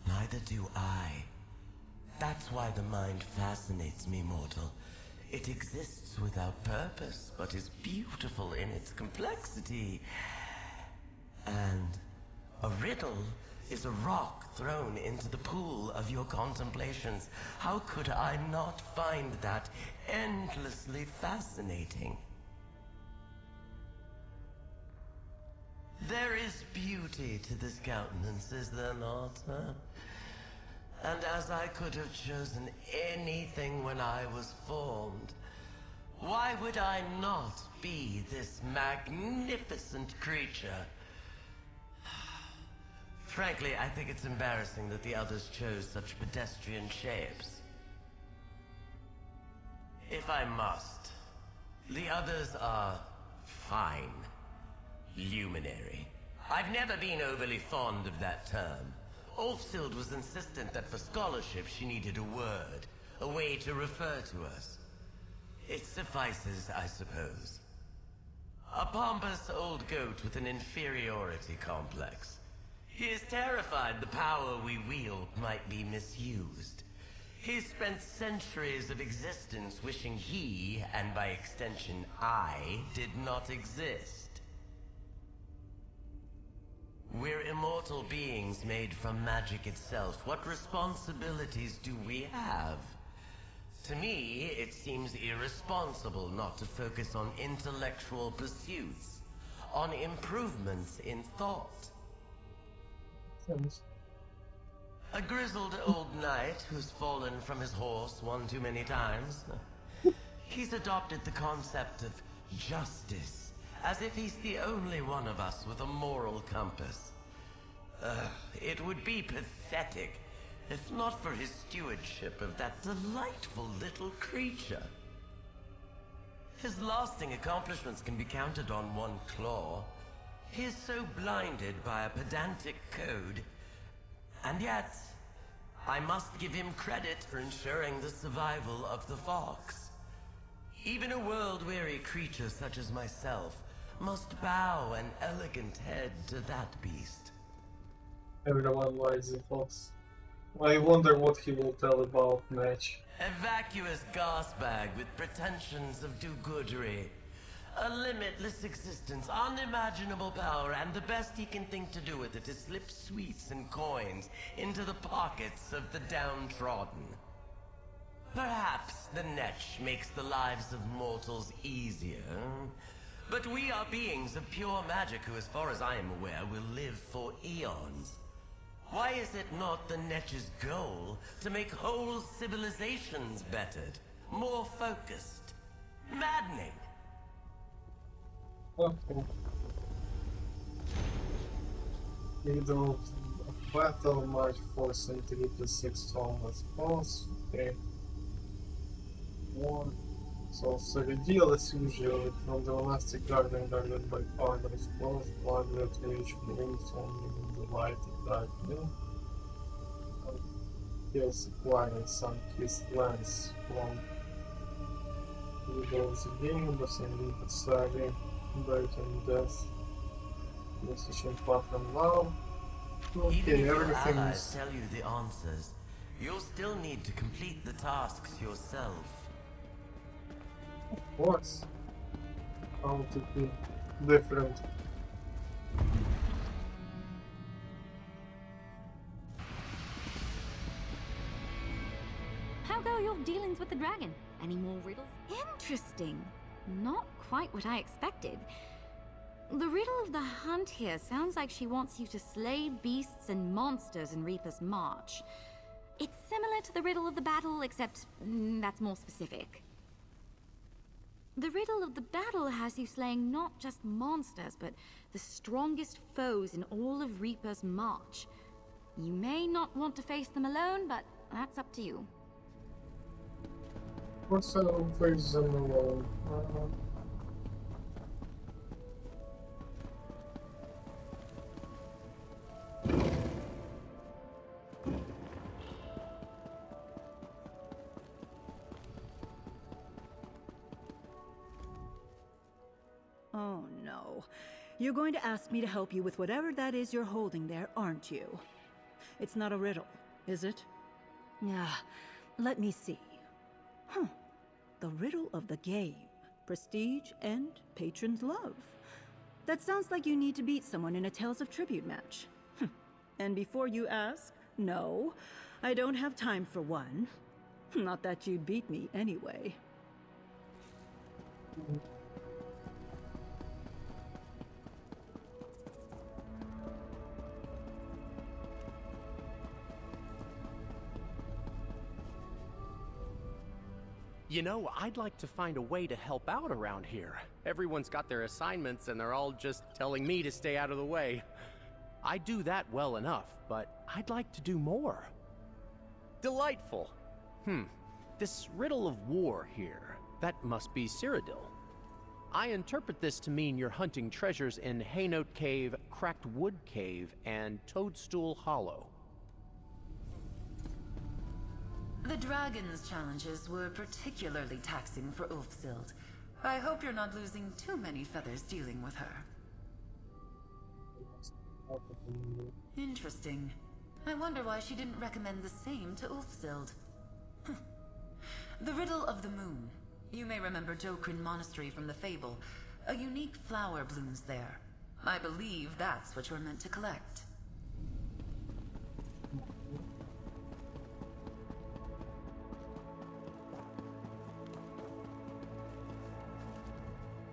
Neither do I. That's why the mind fascinates me, mortal. It exists without purpose, but is beautiful in its complexity. And a riddle is a rock thrown into the pool of your contemplations. How could I not find that endlessly fascinating? There is beauty to this countenance, is there not, huh? And as I could have chosen anything when I was formed, why would I not be this magnificent creature? Frankly, I think it's embarrassing that the others chose such pedestrian shapes. If I must, the others are fine. Luminary. I've never been overly fond of that term. Ulfsild was insistent that for scholarship she needed a word, a way to refer to us. It suffices, I suppose. A pompous old goat with an inferiority complex. He is terrified the power we wield might be misused. He's spent centuries of existence wishing he, and by extension I, did not exist. We're immortal beings made from magic itself. What responsibilities do we have? To me, it seems irresponsible not to focus on intellectual pursuits, on improvements in thought. A grizzled old knight who's fallen from his horse one too many times. He's adopted the concept of justice, as if he's the only one of us with a moral compass. It would be pathetic if not for his stewardship of that delightful little creature. His lasting accomplishments can be counted on one claw. He is so blinded by a pedantic code, and yet I must give him credit for ensuring the survival of the fox. Even a world-weary creature such as myself must bow an elegant head to that beast. Everyone likes the fox. I wonder what he will tell about Match. A vacuous gasbag with pretensions of do-goodery. A limitless existence, unimaginable power, and the best he can think to do with it is slip sweets and coins into the pockets of the downtrodden. Perhaps the Netch makes the lives of mortals easier, but we are beings of pure magic who, as far as I am aware, will live for eons. Why is it not the Netch's goal to make whole civilizations bettered, more focused? Maddening! Okay. Middle of battle, March 4th and 6 onwards. Pause. Okay. War. So the deal is usually from the monastic garden guarded by partners, closed, blood retribution rules only in the light of darkness. Kills acquiring some kissed lands from the game, but some limited study, breaking death, decision pattern now. Okay, Even if your everything allies is... tell you the answers, you'll still need to complete the tasks yourself. Of course. How would it be different? How go your dealings with the dragon? Any more riddles? Interesting. Not quite what I expected. The riddle of the hunt here sounds like she wants you to slay beasts and monsters in Reaper's March. It's similar to the riddle of the battle, except that's more specific. The riddle of the battle has you slaying not just monsters, but the strongest foes in all of Reaper's March. You may not want to face them alone, but that's up to you. What's face them alone? Oh no. You're going to ask me to help you with whatever that is you're holding there, aren't you? It's not a riddle, is it? Yeah, let me see. Huh. The riddle of the game. Prestige and patron's love. That sounds like you need to beat someone in a Tales of Tribute match. And before you ask, no, I don't have time for one. Not that you'd beat me anyway. You know, I'd like to find a way to help out around here. Everyone's got their assignments and they're all just telling me to stay out of the way. I do that well enough, but I'd like to do more. Delightful. This riddle of war here, that must be Cyrodiil. I interpret this to mean you're hunting treasures in Haynote Cave, Cracked Wood Cave, and Toadstool Hollow. The dragon's challenges were particularly taxing for Ulfsild. I hope you're not losing too many feathers dealing with her. Interesting. I wonder why she didn't recommend the same to Ulfsild. The Riddle of the Moon. You may remember Dokrin Monastery from the fable. A unique flower blooms there. I believe that's what you're meant to collect.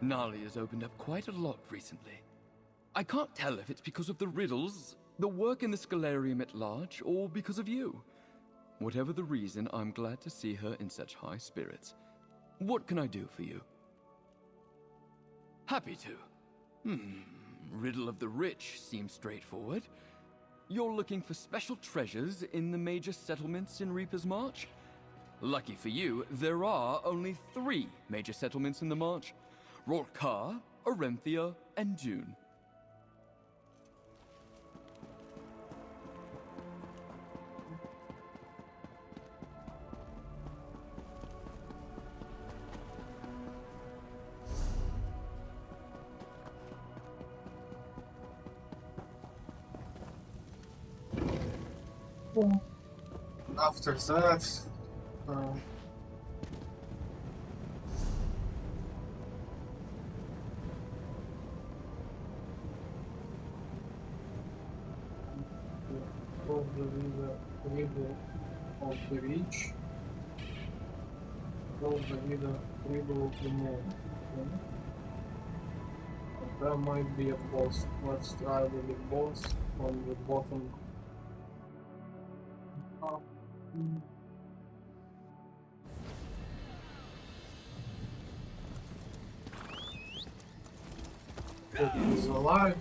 Nali has opened up quite a lot recently. I can't tell if it's because of the riddles, the work in the Scholarium at large, or because of you. Whatever the reason, I'm glad to see her in such high spirits. What can I do for you? Happy to. Riddle of the Rich seems straightforward. You're looking for special treasures in the major settlements in Reaper's March? Lucky for you, there are only 3 major settlements in the March. Rorkar, Arenthia, and Dune. After that, of the river of the Reach, of the river of the moon. Okay. That might be a boss. Let's try with the boss on the bottom. It is alive.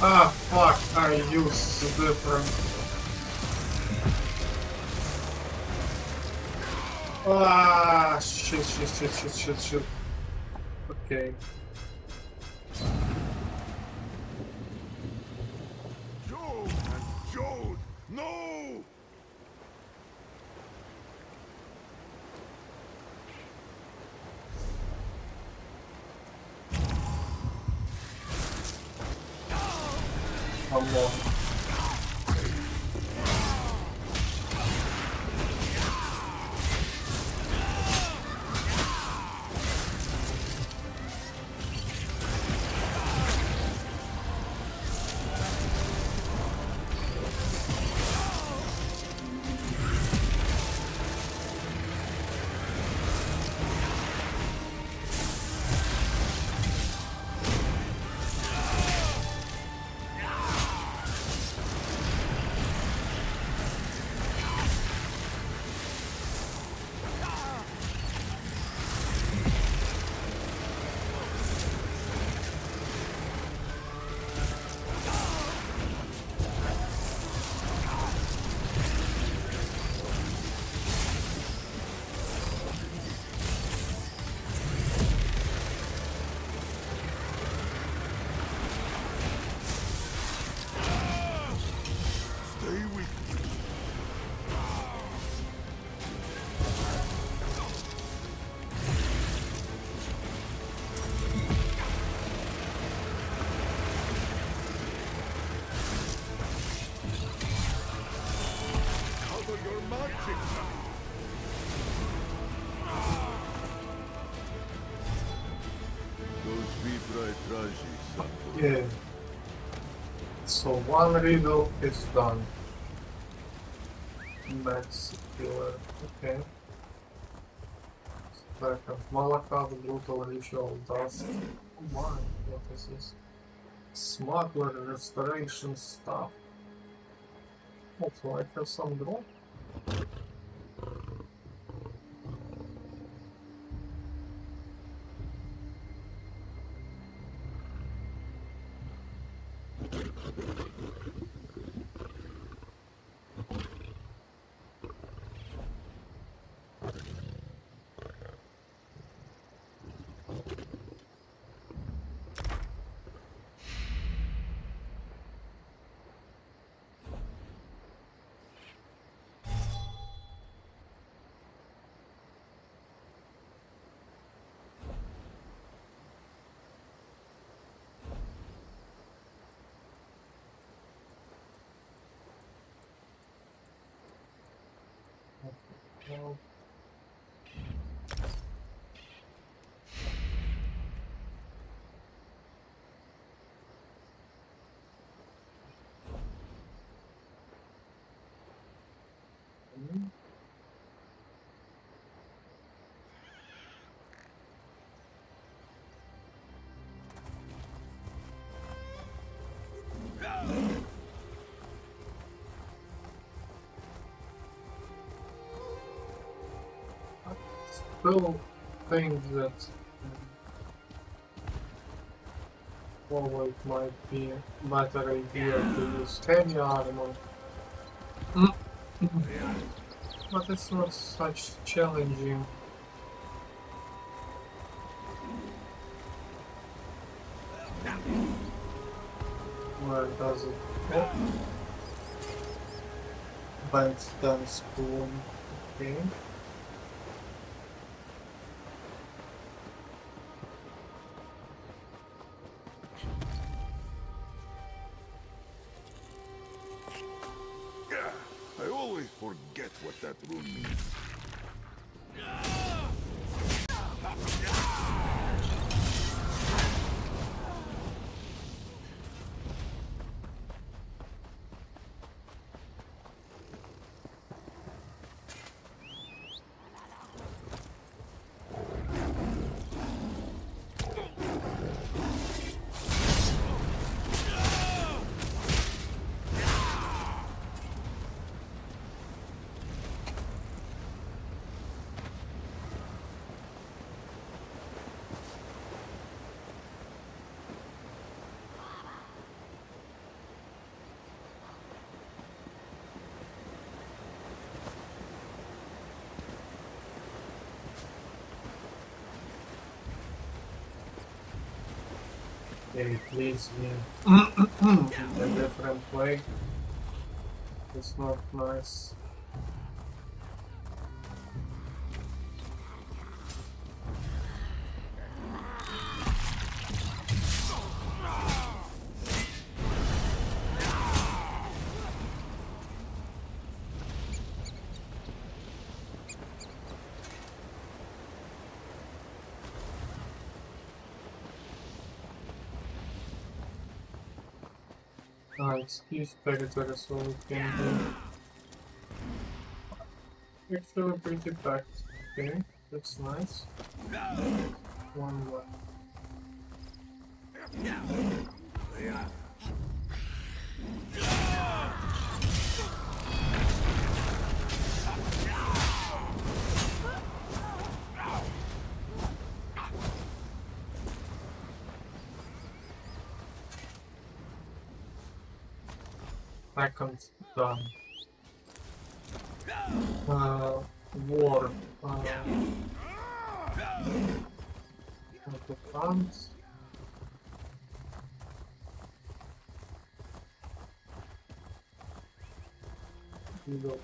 Ah, fuck, I used different. Ah, shit. Okay. Jode! No! One more. Yeah. So one riddle is done. Max killer. Okay. Second, Malakav, brutal ritual dust. Oh my, what is this? Smuggler restoration stuff. Also, I have some drop. Well, still think that forward might be a better idea to use heavy armor. But it's not such challenging. Where does it go? Bent down spoon. Okay. I always forget what that rune means. it leads me in a different way. It's not nice. It's huge territory, so we can do actually pretty packed. Okay, that's nice. One more. Second done. War. The front. Widow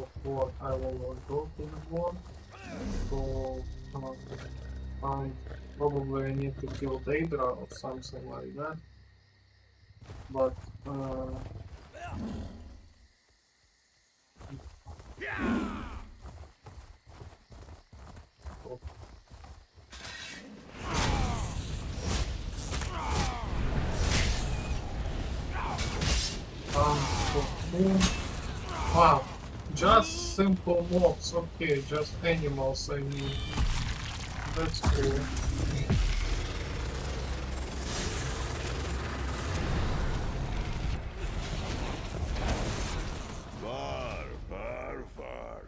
of War. I will not go to the war. So, probably I need to kill Daedra or something like that. But, wow, just simple mobs, okay, just animals, I mean, that's cool. Far, far, far.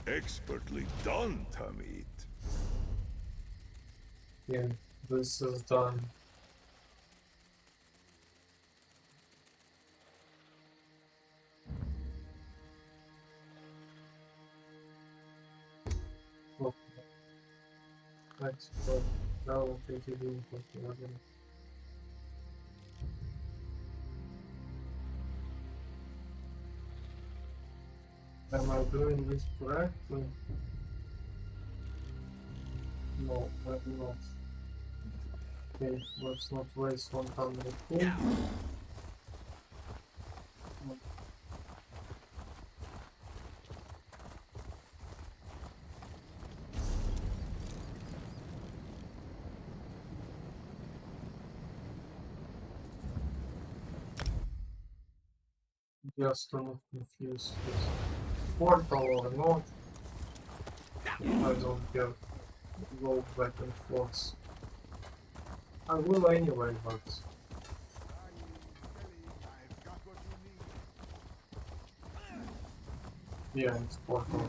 Expertly done, Tamit. Yeah, this is done. Okay. Let's go. Now we'll take it in for the other. Am I doing this correctly? No, I'm not. Okay, let's not waste 100 pool. Just to not confuse this portal or not. I don't get go back and forth. I will anyway, but yeah, it's portal.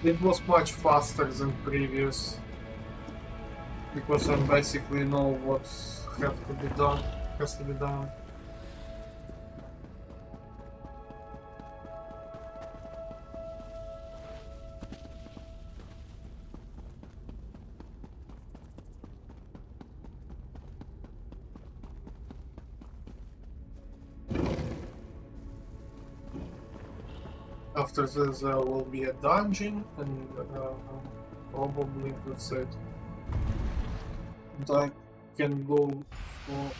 It was much faster than previous because I basically know what has to be done. after this there will be a dungeon, and probably that's it. And I can go for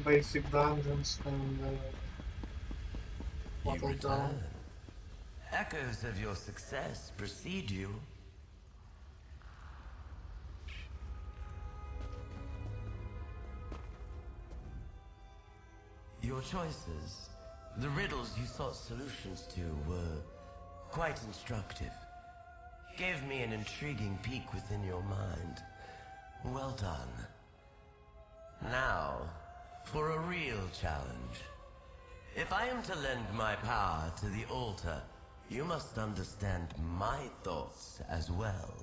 basic dungeons and You bottle return. down. Echoes of your success precede you. Your choices, the riddles you sought solutions to, were quite instructive. Gave me an intriguing peek within your mind. Well done. Now, for a real challenge. If I am to lend my power to the altar, you must understand my thoughts as well.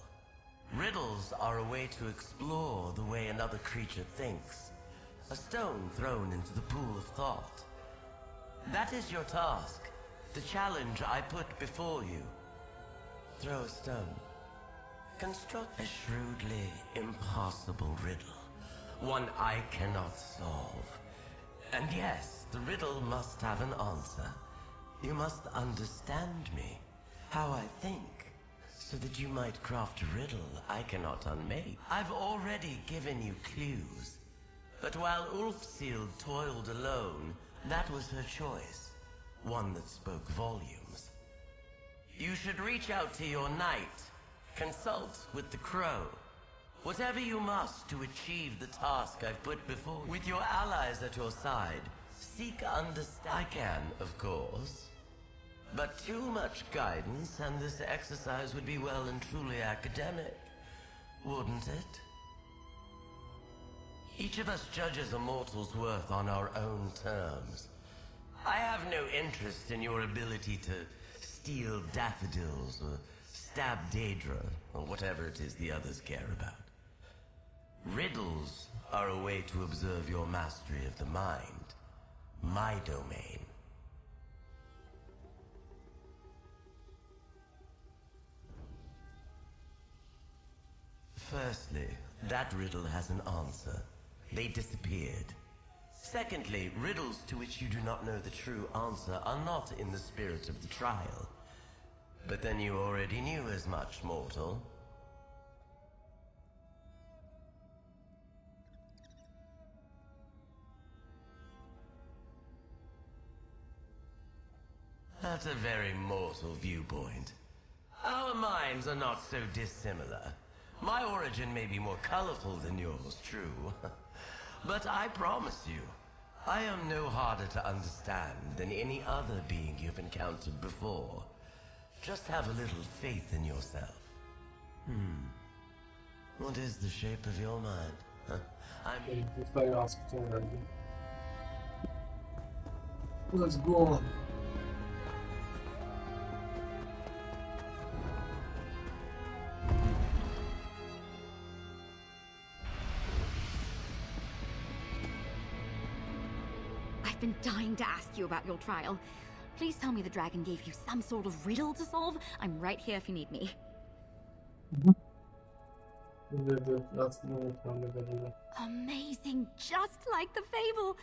Riddles are a way to explore the way another creature thinks. A stone thrown into the pool of thought. That is your task, the challenge I put before you. Throw a stone. Construct a shrewdly impossible riddle. One I cannot solve. And yes, the riddle must have an answer. You must understand me, how I think, so that you might craft a riddle I cannot unmake. I've already given you clues. But while Ulfsild toiled alone, that was her choice. One that spoke volumes. You should reach out to your knight. Consult with the crow. Whatever you must to achieve the task I've put before you. With your allies at your side, seek understand. I can, of course. But too much guidance and this exercise would be well and truly academic, wouldn't it? Each of us judges a mortal's worth on our own terms. I have no interest in your ability to steal daffodils or stab Daedra, or whatever it is the others care about. Riddles are a way to observe your mastery of the mind. My domain. Firstly, that riddle has an answer. They disappeared. Secondly, riddles to which you do not know the true answer are not in the spirit of the trial. But then you already knew as much, mortal. That's a very mortal viewpoint. Our minds are not so dissimilar. My origin may be more colorful than yours, true. But I promise you, I am no harder to understand than any other being you've encountered before. Just have a little faith in yourself. What is the shape of your mind? If I asked already. Let's go on. I've been dying to ask you about your trial. Please tell me the dragon gave you some sort of riddle to solve. I'm right here if you need me. That's the Amazing, just like the fable.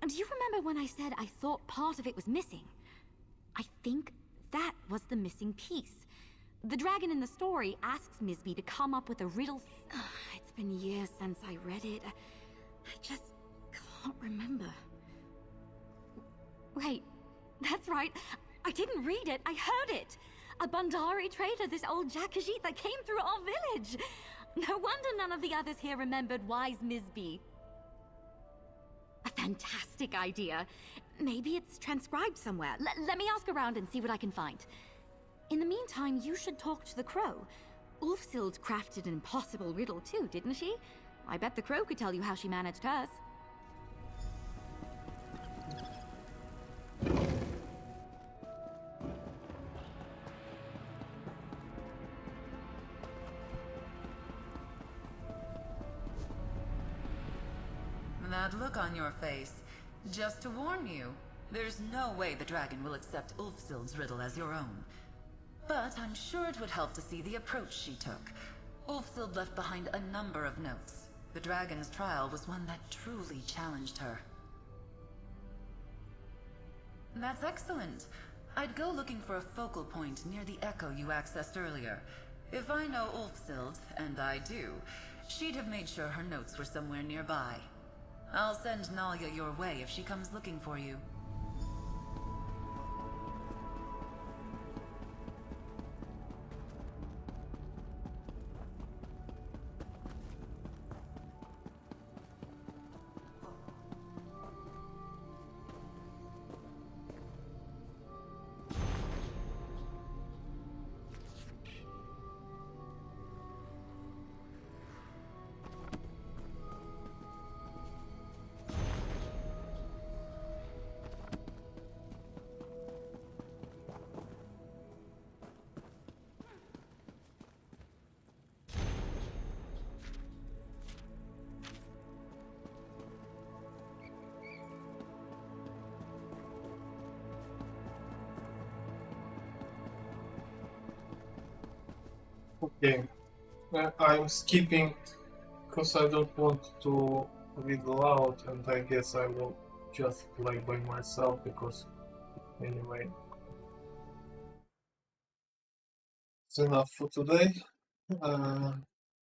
And do you remember when I said I thought part of it was missing? I think that was the missing piece. The dragon in the story asks Misby to come up with a riddle. It's been years since I read it. I just can't remember. Wait, that's right. I didn't read it, I heard it. A Bandari trader, this old Jakajit that came through our village. No wonder none of the others here remembered wise Misby. A fantastic idea. Maybe it's transcribed somewhere. Let me ask around and see what I can find. In the meantime, you should talk to the crow. Ulfsild crafted an impossible riddle too, didn't she? I bet the crow could tell you how she managed hers. That look on your face. Just to warn you, there's no way the dragon will accept Ulfsild's riddle as your own. But I'm sure it would help to see the approach she took. Ulfsild left behind a number of notes. The dragon's trial was one that truly challenged her. That's excellent. I'd go looking for a focal point near the echo you accessed earlier. If I know Ulfsild, and I do, she'd have made sure her notes were somewhere nearby. I'll send Nalia your way if she comes looking for you. Okay, I'm skipping because I don't want to read aloud, and I guess I will just play by myself because anyway, it's enough for today.